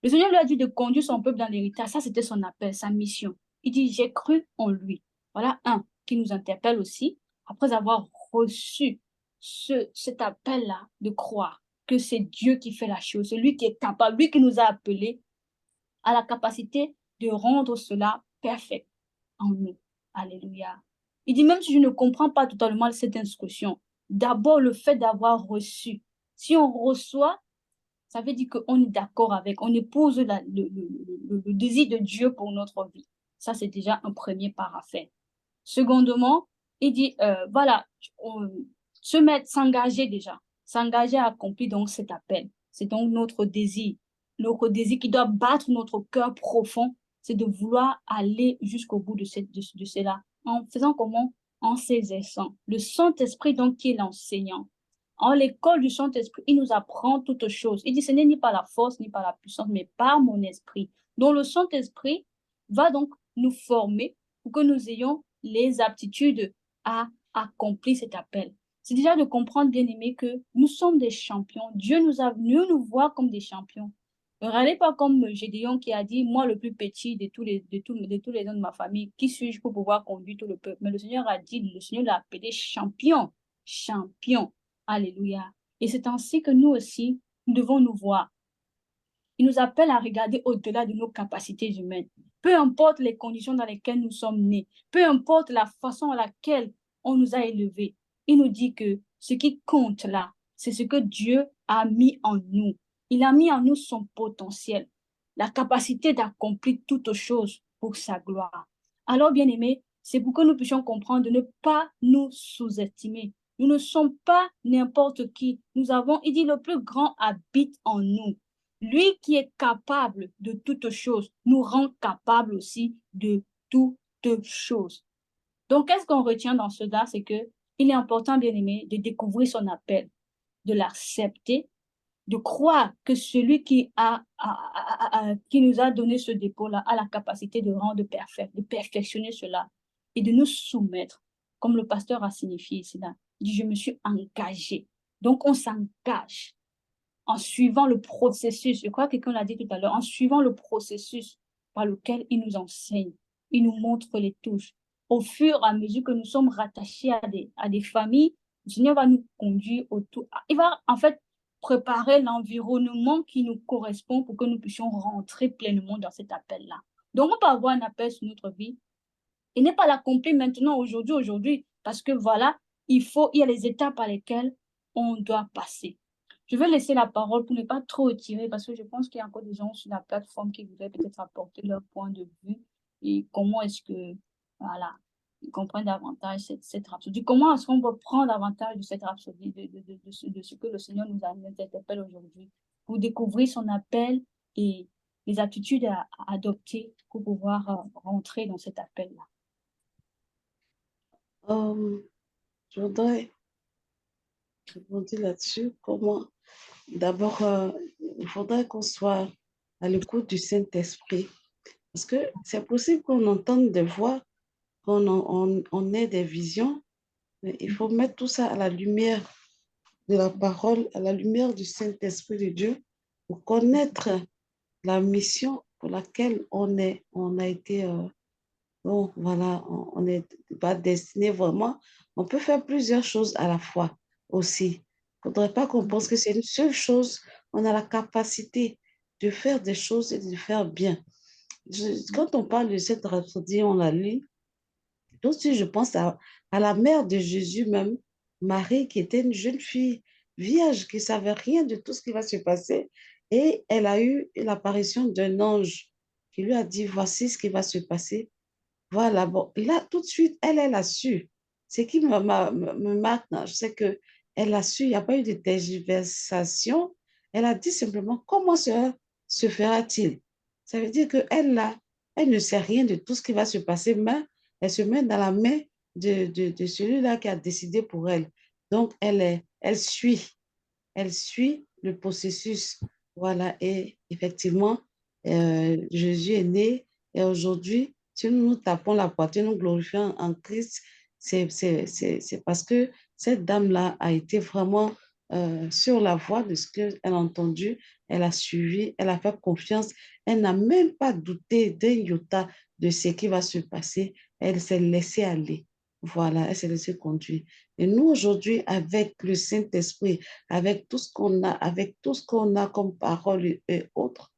Speaker 1: Le Seigneur lui a dit de conduire son peuple dans l'héritage. Ça, c'était son appel, sa mission. Il dit, j'ai cru en lui. Voilà un qui nous interpelle aussi, après avoir reçu cet appel-là de croire que c'est Dieu qui fait la chose, c'est lui qui est capable, lui qui nous a appelés à la capacité de rendre cela parfait en nous. Alléluia. Il dit, même si je ne comprends pas totalement cette instruction, d'abord le fait d'avoir reçu. Si on reçoit, ça veut dire qu'on est d'accord avec, on épouse le désir de Dieu pour notre vie. Ça, c'est déjà un premier pas à faire. Secondement, Il dit, voilà, se mettre, s'engager déjà, s'engager à accomplir donc cet appel. C'est donc notre désir qui doit battre notre cœur profond, c'est de vouloir aller jusqu'au bout de cela. En faisant comment? En s'exerçant. Le Saint-Esprit, donc, qui est l'enseignant. En l'école du Saint-Esprit, il nous apprend toutes choses. Il dit, ce n'est ni par la force, ni par la puissance, mais par mon esprit. Donc, le Saint-Esprit va donc nous former pour que nous ayons les aptitudes à accomplir cet appel. C'est déjà de comprendre, bien aimé, que nous sommes des champions. Dieu nous a venus nous voir comme des champions. Ne regardez pas comme Gédéon qui a dit, moi le plus petit de tous les hommes de ma famille, qui suis-je pour pouvoir conduire tout le peuple? Mais le Seigneur a dit, le Seigneur l'a appelé champion, champion. Alléluia. Et c'est ainsi que nous aussi, nous devons nous voir. Il nous appelle à regarder au-delà de nos capacités humaines. Peu importe les conditions dans lesquelles nous sommes nés, peu importe la façon à laquelle on nous a élevés, il nous dit que ce qui compte là, c'est ce que Dieu a mis en nous. Il a mis en nous son potentiel, la capacité d'accomplir toutes choses pour sa gloire. Alors, bien aimés, c'est pour que nous puissions comprendre de ne pas nous sous-estimer. Nous ne sommes pas n'importe qui. Nous avons, il dit, le plus grand habite en nous. Lui qui est capable de toutes choses nous rend capable aussi de toutes choses. Donc, qu'est-ce qu'on retient dans cela? C'est que il est important, bien aimé, de découvrir son appel, de l'accepter, de croire que celui qui nous a donné ce dépôt-là a la capacité de rendre parfait, de perfectionner cela et de nous soumettre, comme le pasteur a signifié ici là. Il dit, je me suis engagé. Donc, on s'engage en suivant le processus, je crois que quelqu'un l'a dit tout à l'heure, en suivant le processus par lequel il nous enseigne, il nous montre les touches. Au fur et à mesure que nous sommes rattachés à des familles, le Seigneur va nous conduire autour. Il va en fait préparer l'environnement qui nous correspond pour que nous puissions rentrer pleinement dans cet appel-là. Donc, on peut avoir un appel sur notre vie et n'est pas l'accomplir maintenant, aujourd'hui, parce que voilà, il y a les étapes par lesquelles on doit passer. Je vais laisser la parole pour ne pas trop étirer parce que je pense qu'il y a encore des gens sur la plateforme qui voudraient peut-être apporter leur point de vue et comment est-ce que, voilà, ils comprennent davantage cette rhapsodie. Comment est-ce qu'on peut prendre avantage de cette rhapsodie, de ce que le Seigneur nous a nous interpelle aujourd'hui pour découvrir son appel et les attitudes à adopter pour pouvoir rentrer dans cet appel-là.
Speaker 3: Je voudrais rebondir là-dessus. Comment? D'abord, il faudrait qu'on soit à l'écoute du Saint-Esprit. Parce que c'est possible qu'on entende des voix, qu'on ait des visions, mais il faut mettre tout ça à la lumière de la parole, à la lumière du Saint-Esprit de Dieu, pour connaître la mission pour laquelle on a été, bon, voilà, on n'est pas destiné vraiment. On peut faire plusieurs choses à la fois aussi. Il ne faudrait pas qu'on pense que c'est une seule chose. On a la capacité de faire des choses et de les faire bien. Quand on parle de cette rhapsodie, on la lit. Tout de suite, je pense à la mère de Jésus même, Marie, qui était une jeune fille vierge, qui ne savait rien de tout ce qui va se passer. Et elle a eu l'apparition d'un ange qui lui a dit, voici ce qui va se passer. Voilà, bon, là, tout de suite, elle a su. Ce qui me marque, je sais que elle a su, il n'y a pas eu de tergiversation. Elle a dit simplement, comment cela se fera-t-il? Ça veut dire elle ne sait rien de tout ce qui va se passer, mais elle se met dans la main de celui-là qui a décidé pour elle. Donc, elle suit le processus. Voilà, et effectivement, Jésus est né et aujourd'hui, si nous nous tapons la poitrine, nous glorifions en Christ, c'est parce que cette dame-là a été vraiment sur la voie de ce qu'elle a entendu, elle a suivi, elle a fait confiance, elle n'a même pas douté d'un iota de ce qui va se passer, elle s'est laissée aller. Voilà, elle s'est laissée conduire. Et nous, aujourd'hui, avec le Saint-Esprit, avec tout ce qu'on a, avec tout ce qu'on a comme parole et autres,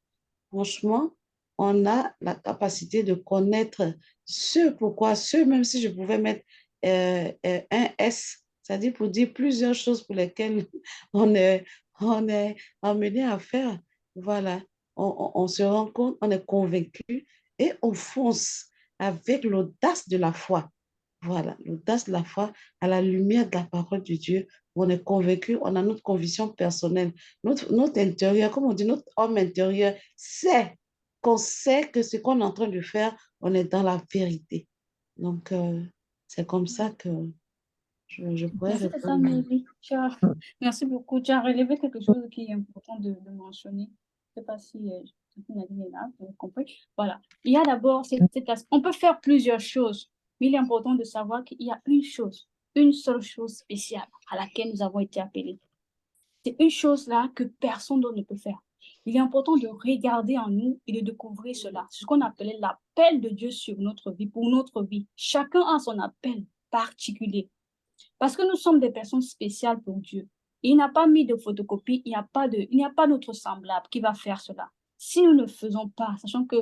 Speaker 3: franchement, on a la capacité de connaître même si je pouvais mettre un S, c'est-à-dire pour dire plusieurs choses pour lesquelles on est, on est amené à faire. Voilà, on se rend compte, on est convaincu et on fonce avec l'audace de la foi. Voilà, l'audace de la foi à la lumière de la parole de Dieu. On est convaincu, on a notre conviction personnelle, notre intérieur, comme on dit, notre homme intérieur sait qu'on sait que ce qu'on est en train de faire, on est dans la vérité. Donc, c'est comme ça que je pourrais
Speaker 1: Merci de ça,
Speaker 3: répondre.
Speaker 1: Mary. Merci beaucoup. Tu as relevé quelque chose qui est important de mentionner. Je ne sais pas si Nadine est là, vous avez compris. Voilà. Il y a d'abord cet aspect. On peut faire plusieurs choses, mais il est important de savoir qu'il y a une chose, une seule chose spéciale à laquelle nous avons été appelés. C'est une chose là que personne d'autre ne peut faire. Il est important de regarder en nous et de découvrir cela. C'est ce qu'on appelait l'appel de Dieu sur notre vie, pour notre vie. Chacun a son appel particulier. Parce que nous sommes des personnes spéciales pour Dieu. Il n'a pas mis de photocopie, il n'y a pas notre semblable qui va faire cela. Si nous ne faisons pas, sachant que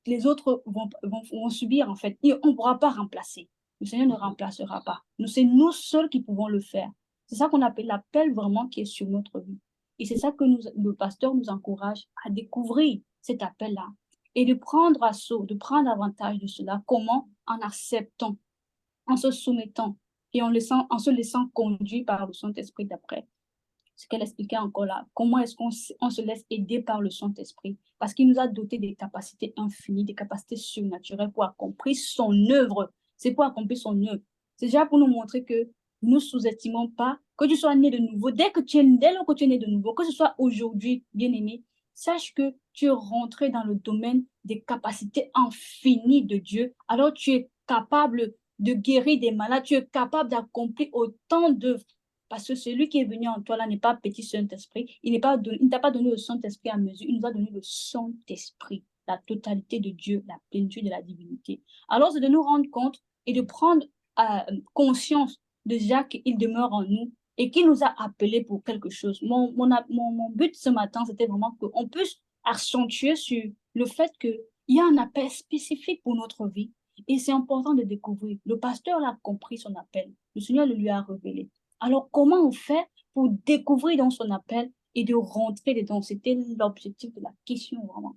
Speaker 1: les autres vont subir, en fait, on ne pourra pas remplacer. Le Seigneur ne remplacera pas. C'est nous seuls qui pouvons le faire. C'est ça qu'on appelle l'appel vraiment qui est sur notre vie. Et c'est ça que le pasteur nous encourage à découvrir cet appel-là et de prendre assaut, de prendre avantage de cela. Comment? En acceptant, en se soumettant et en se laissant conduire par le Saint-Esprit d'après. Ce qu'elle expliquait encore là, comment est-ce qu'on se laisse aider par le Saint-Esprit? Parce qu'il nous a doté des capacités infinies, des capacités surnaturelles pour accomplir son œuvre. C'est pour accomplir son œuvre. C'est déjà pour nous montrer que nous ne sous-estimons pas, que tu sois né de nouveau, dès lors que tu es né de nouveau, que ce soit aujourd'hui, bien-aimé, sache que tu es rentré dans le domaine des capacités infinies de Dieu. Alors tu es capable de guérir des malades, tu es capable d'accomplir autant d'œuvres. Parce que celui qui est venu en toi là n'est pas petit Saint-Esprit. Il ne t'a pas donné le Saint-Esprit à mesure. Il nous a donné le Saint-Esprit, la totalité de Dieu, la plénitude de la divinité. Alors, c'est de nous rendre compte et de prendre conscience déjà qu'il demeure en nous et qu'il nous a appelés pour quelque chose. Mon but ce matin, c'était vraiment qu'on puisse accentuer sur le fait qu'il y a un appel spécifique pour notre vie. Et c'est important de découvrir. Le pasteur a compris son appel. Le Seigneur le lui a révélé. Alors, comment on fait pour découvrir dans son appel et de rentrer dedans? C'était l'objectif de la question, vraiment,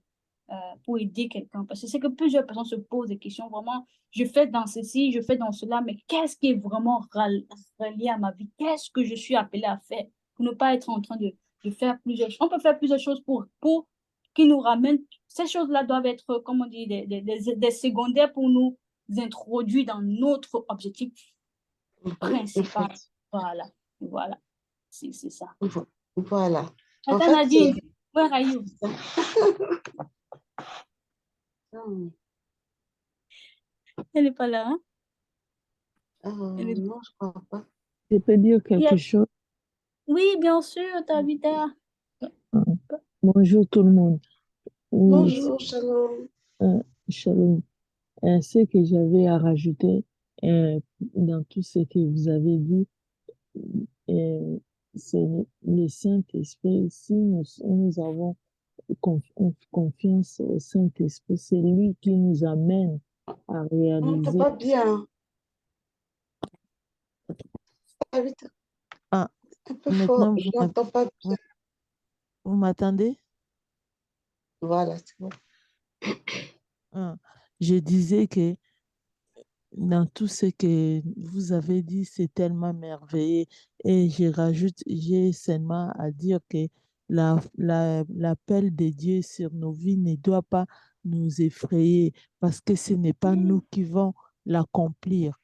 Speaker 1: pour aider quelqu'un. Parce que c'est que plusieurs personnes se posent des questions, vraiment, je fais dans ceci, je fais dans cela, mais qu'est-ce qui est vraiment relié à ma vie? Qu'est-ce que je suis appelé à faire pour ne pas être en train de faire plusieurs choses? On peut faire plusieurs choses pour qui nous ramènent. Ces choses-là doivent être, comment on dit, des secondaires pour nous introduire dans notre objectif principal. Voilà, voilà, c'est ça.
Speaker 3: Voilà. En
Speaker 1: Attends,
Speaker 3: fait,
Speaker 1: Nadine, where are you? Elle n'est pas là, hein?
Speaker 3: Non, je crois pas.
Speaker 4: Je peux dire quelque chose?
Speaker 1: Oui, bien sûr, Tabitha.
Speaker 4: Bonjour tout le monde. Oui,
Speaker 3: Bonjour, shalom.
Speaker 4: Shalom. Ce que j'avais à rajouter dans tout ce que vous avez dit, c'est le Saint-Esprit. Si nous avons confiance au Saint-Esprit, c'est lui qui nous amène à
Speaker 3: Non,
Speaker 4: réaliser.
Speaker 3: pas bien.
Speaker 4: Ah,
Speaker 3: Un peu fort,
Speaker 4: maintenant,
Speaker 3: je n'entends pas bien.
Speaker 4: vous m'attendez?
Speaker 3: Voilà, c'est bon.
Speaker 4: Ah, je disais que dans tout ce que vous avez dit, c'est tellement merveilleux. Et je rajoute, j'ai seulement à dire que l'appel de Dieu sur nos vies ne doit pas nous effrayer parce que ce n'est pas nous qui vont l'accomplir.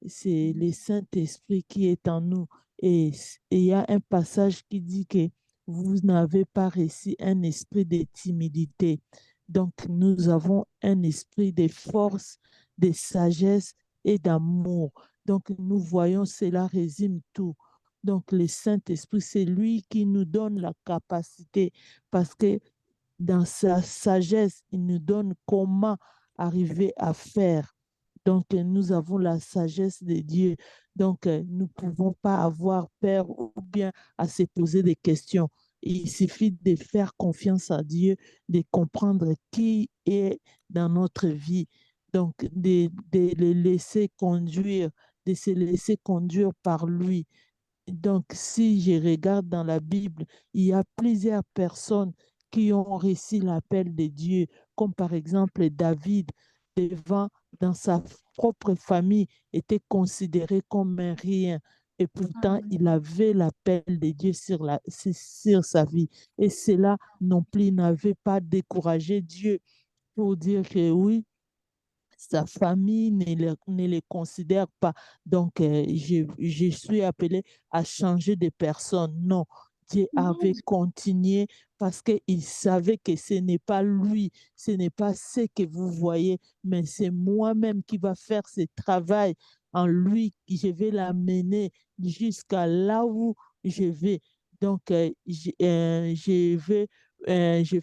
Speaker 4: C'est le Saint-Esprit qui est en nous. Et il y a un passage qui dit que vous n'avez pas reçu un esprit de timidité. Donc, nous avons un esprit de force, de sagesse et d'amour. Donc, nous voyons, cela résume tout. Donc, le Saint-Esprit, c'est lui qui nous donne la capacité parce que dans sa sagesse, il nous donne comment arriver à faire. Donc, nous avons la sagesse de Dieu. Donc, nous ne pouvons pas avoir peur ou bien à se poser des questions. Il suffit de faire confiance à Dieu, de comprendre qui est dans notre vie. Donc, de le laisser conduire, de se laisser conduire par lui. Donc, si je regarde dans la Bible, il y a plusieurs personnes qui ont reçu l'appel de Dieu, comme par exemple David devant dans sa propre famille, était considéré comme un rien. Et pourtant, il avait l'appel de Dieu sur sa vie. Et cela non plus n'avait pas découragé Dieu pour dire que oui, sa famille ne les considère pas. Donc, je suis appelée à changer de personne. Non, Dieu avait continué parce qu'il savait que ce n'est pas lui, ce n'est pas ce que vous voyez, mais c'est moi-même qui va faire ce travail en lui. Je vais l'amener jusqu'à là où je vais. Donc, je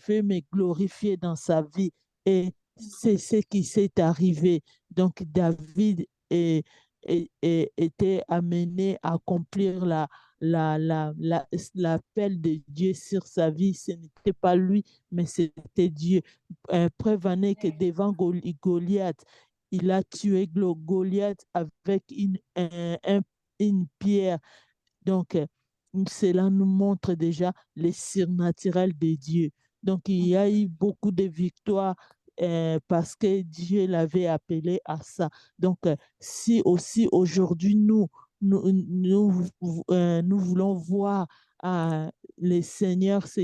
Speaker 4: vais me glorifier dans sa vie. Et c'est ce qui s'est arrivé. Donc, David était amené à accomplir l'appel de Dieu sur sa vie. Ce n'était pas lui, mais c'était Dieu. Preuve en est que devant Goliath, il a tué Goliath avec une pierre. Donc, cela nous montre déjà le surnaturel de Dieu. Donc, il y a eu beaucoup de victoires parce que Dieu l'avait appelé à ça. Donc, si aussi aujourd'hui, nous voulons voir le Seigneur se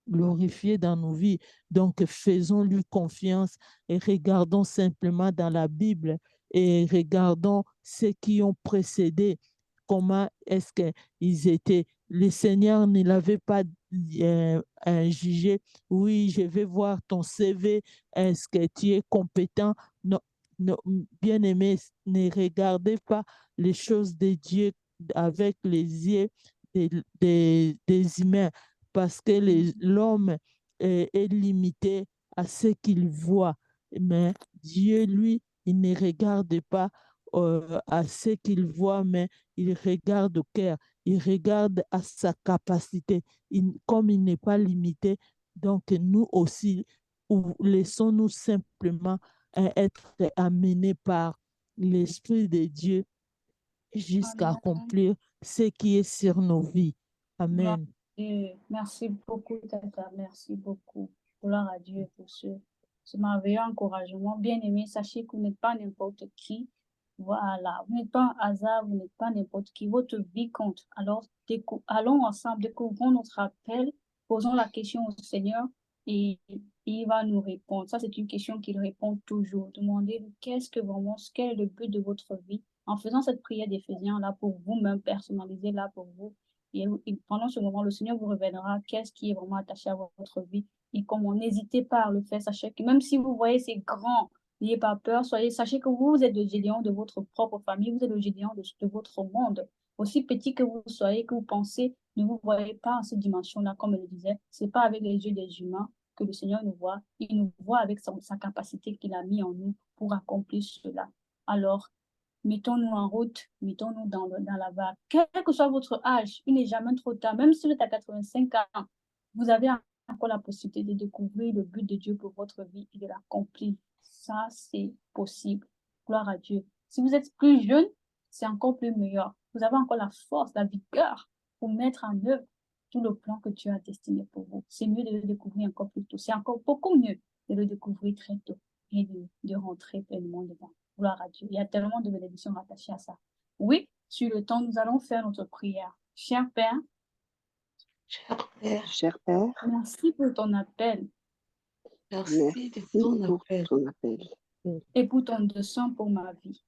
Speaker 4: glorifié dans nos vies. Donc, faisons-lui confiance et regardons simplement dans la Bible et regardons ceux qui ont précédé, comment est-ce qu'ils étaient. Le Seigneur ne l'avait pas jugé. Oui, je vais voir ton CV. Est-ce que tu es compétent? Non, non, bien-aimé, ne regardez pas les choses de Dieu avec les yeux des humains parce que l'homme est limité à ce qu'il voit. Mais Dieu, lui, il ne regarde pas à ce qu'il voit, mais il regarde au cœur, il regarde à sa capacité. Comme il n'est pas limité, donc nous aussi, laissons-nous simplement être amenés par l'Esprit de Dieu jusqu'à accomplir ce qui est sur nos vies. Amen.
Speaker 1: Merci beaucoup, Tata. Merci beaucoup. Gloire à Dieu pour ce merveilleux encouragement. Bien aimé, sachez que vous n'êtes pas n'importe qui. Voilà. Vous n'êtes pas un hasard, vous n'êtes pas n'importe qui. Votre vie compte. Alors, allons ensemble, découvrons notre appel, posons la question au Seigneur et il va nous répondre. Ça, c'est une question qu'il répond toujours. Demandez-lui quel est le but de votre vie. En faisant cette prière d'Éphésiens là pour vous-même, personnalisée là pour vous. Et pendant ce moment, le Seigneur vous révélera qu'est-ce qui est vraiment attaché à votre vie. Et comment, n'hésitez pas à le faire. Sachez que même si vous voyez c'est grand, n'ayez pas peur. Sachez que vous êtes le Gédéon de votre propre famille. Vous êtes le Gédéon de votre monde. Aussi petit que vous soyez, que vous pensez, ne vous voyez pas en cette dimension-là, comme elle le disait. Ce n'est pas avec les yeux des humains que le Seigneur nous voit. Il nous voit avec sa capacité qu'il a mis en nous pour accomplir cela. Alors, mettons-nous en route, mettons-nous dans la vague. Quel que soit votre âge, il n'est jamais trop tard. Même si vous êtes à 85 ans, vous avez encore la possibilité de découvrir le but de Dieu pour votre vie et de l'accomplir. Ça, c'est possible. Gloire à Dieu. Si vous êtes plus jeune, c'est encore plus meilleur. Vous avez encore la force, la vigueur pour mettre en œuvre tout le plan que Dieu a destiné pour vous. C'est mieux de le découvrir encore plus tôt. C'est encore beaucoup mieux de le découvrir très tôt et de rentrer pleinement dedans. Gloire à Dieu. Il y a tellement de bénédictions rattachées à ça. Oui, sur le temps, nous allons faire notre prière. Cher Père,
Speaker 2: cher Père,
Speaker 1: merci pour ton appel.
Speaker 3: Merci de ton
Speaker 2: pour
Speaker 3: appel.
Speaker 2: ton appel
Speaker 1: Et pour ton dessein pour ma vie.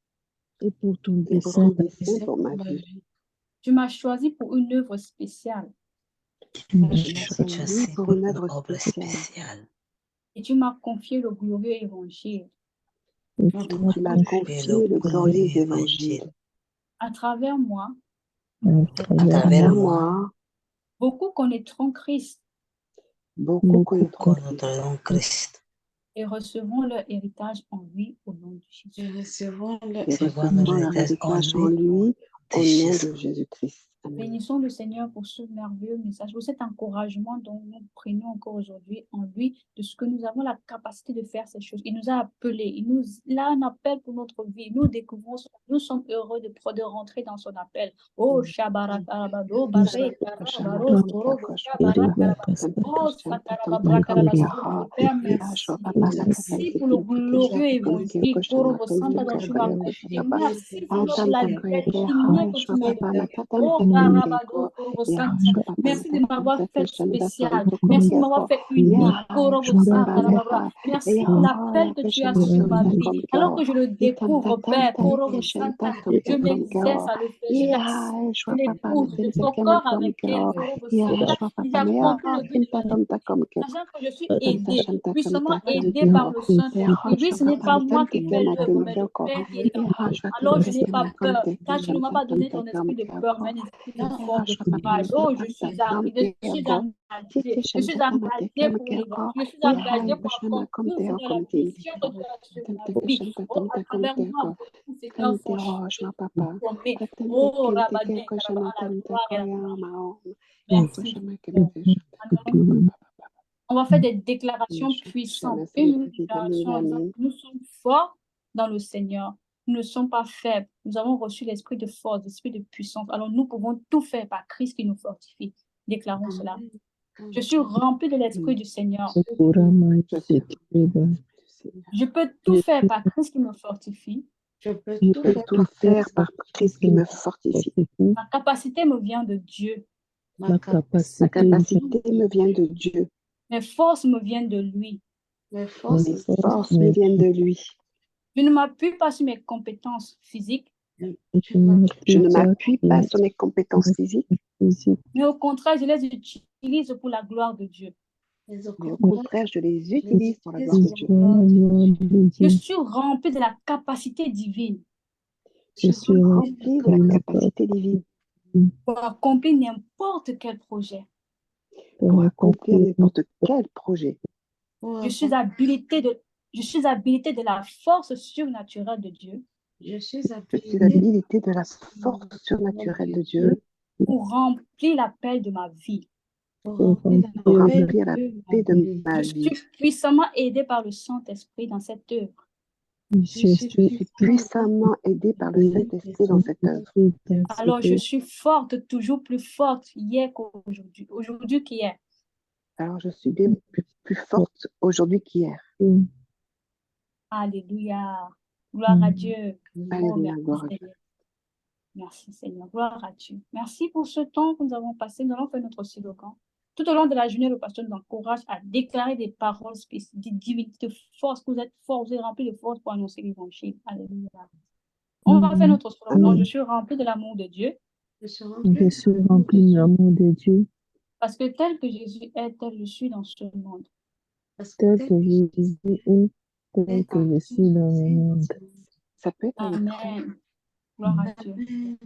Speaker 4: Et pour ton
Speaker 2: et pour
Speaker 4: dessein,
Speaker 2: ton dessein pour ma vie.
Speaker 1: Tu m'as choisi pour une œuvre spéciale.
Speaker 2: Tu m'as choisi pour une œuvre spéciale.
Speaker 1: Et tu m'as confié le glorieux évangile.
Speaker 2: Tu m'as confié le glorieux évangile.
Speaker 1: À travers moi, beaucoup connaîtront Christ.
Speaker 2: Beaucoup connaîtront Christ.
Speaker 1: Et recevront leur héritage en lui au nom de Jésus.
Speaker 3: Et recevons le
Speaker 2: Et recevront leur héritage en lui au nom de Jésus-Christ.
Speaker 1: Bénissons le Seigneur pour ce merveilleux message, pour cet encouragement dont nous prenons encore aujourd'hui en lui, de ce que nous avons la capacité de faire ces choses. Il nous a appelés, il a un appel pour notre vie. Nous découvrons, nous sommes heureux de rentrer dans son appel. Oh, Shabarakarabado, Baré, Karabaro, Toro, Shabarakarabado. Oh, Sakarababrakarabasto, notre Père, merci. Merci pour le glorieux évangile, Korobo Santa, dont tu m'as confié. Merci pour la destinée que tu m'as donnée. Oh, Karabado, Korobo Santa. Merci de m'avoir fait spécial. Merci de m'avoir fait unique. Korobo Santa, merci pour l'appel que tu as sur ma vie. Alors que je le découvre, Père, Korobo Santa, je m'exerce à le faire. Merci. Je l'épouse, je s'accorde avec elle, Korobo Santa. Il accomplit le but de la sachant que je suis aidée, puissamment aidée par le Saint-Esprit. Oui, ce n'est pas moi qui fais l'œuvre, mais le Père qui est en moi. Alors je n'ai pas peur, car tu ne m'as pas donné ton esprit de peur, mais un esprit de force, de courage. Oh, je suis engagée, je suis engagée pour l'évangile, je suis engagée pour accomplir la mission que tu as sur ma vie. Oh, à travers moi, beaucoup Seigneur sont formés. Oh, Rabadé, à la gloire et à la merci. On va faire des déclarations puissantes. Une déclaration en disant que nous sommes forts dans le Seigneur. Nous ne sommes pas faibles. Nous avons reçu l'esprit de force, l'esprit de puissance. Alors nous pouvons tout faire par Christ qui nous fortifie. Déclarons cela. Je suis rempli de l'esprit du Seigneur. Je peux tout faire par Christ qui me fortifie.
Speaker 2: Je peux tout faire par Christ qui me fortifie.
Speaker 1: Ma capacité me vient de Dieu.
Speaker 2: Ma capacité me vient de Dieu.
Speaker 1: Mes forces me viennent de lui.
Speaker 2: Mes forces me viennent de lui.
Speaker 1: Je ne m'appuie pas sur mes compétences physiques.
Speaker 2: Je ne m'appuie pas sur mes compétences physiques.
Speaker 1: Mais au contraire, je les utilise pour la gloire de Dieu.
Speaker 2: Mais au contraire, je les utilise pour la gloire de Dieu.
Speaker 1: Je suis rempli de la capacité divine.
Speaker 2: Je suis rempli de la capacité divine.
Speaker 1: Pour accomplir n'importe quel projet.
Speaker 2: Pour accomplir n'importe quel projet.
Speaker 1: Je suis habilité de la force surnaturelle de Dieu.
Speaker 2: Je suis habilité de la force surnaturelle de Dieu.
Speaker 1: Pour remplir l'appel de ma vie.
Speaker 2: Pour remplir l'appel de ma vie.
Speaker 1: Je suis puissamment aidé par le Saint-Esprit dans cette œuvre.
Speaker 2: Je suis puissamment aidé par le Saint-Esprit dans cette œuvre.
Speaker 1: Alors je suis forte, toujours plus forte hier qu'aujourd'hui, aujourd'hui qu'hier.
Speaker 2: Alors je suis bien plus forte aujourd'hui qu'hier.
Speaker 1: Alléluia. Gloire à Dieu.
Speaker 2: Alléluia,
Speaker 1: Oh,
Speaker 2: gloire à
Speaker 1: merci,
Speaker 2: Dieu.
Speaker 1: Seigneur. Merci Seigneur. Gloire à Dieu. Merci pour ce temps que nous avons passé. Nous allons faire notre slogan. Tout au long de la journée, le pasteur nous encourage à déclarer des paroles spécifiques, des divinités de force, que vous êtes forts, vous êtes remplis de force pour annoncer l'évangile. Alléluia. On va faire notre slogan. Je suis rempli de l'amour de Dieu.
Speaker 4: Je suis rempli de l'amour de Dieu.
Speaker 1: Parce que tel que Jésus est, tel je suis dans ce monde.
Speaker 4: Tel que Jésus est, tel que je suis dans le monde.
Speaker 2: Ça peut être
Speaker 1: Amen. Gloire à Dieu.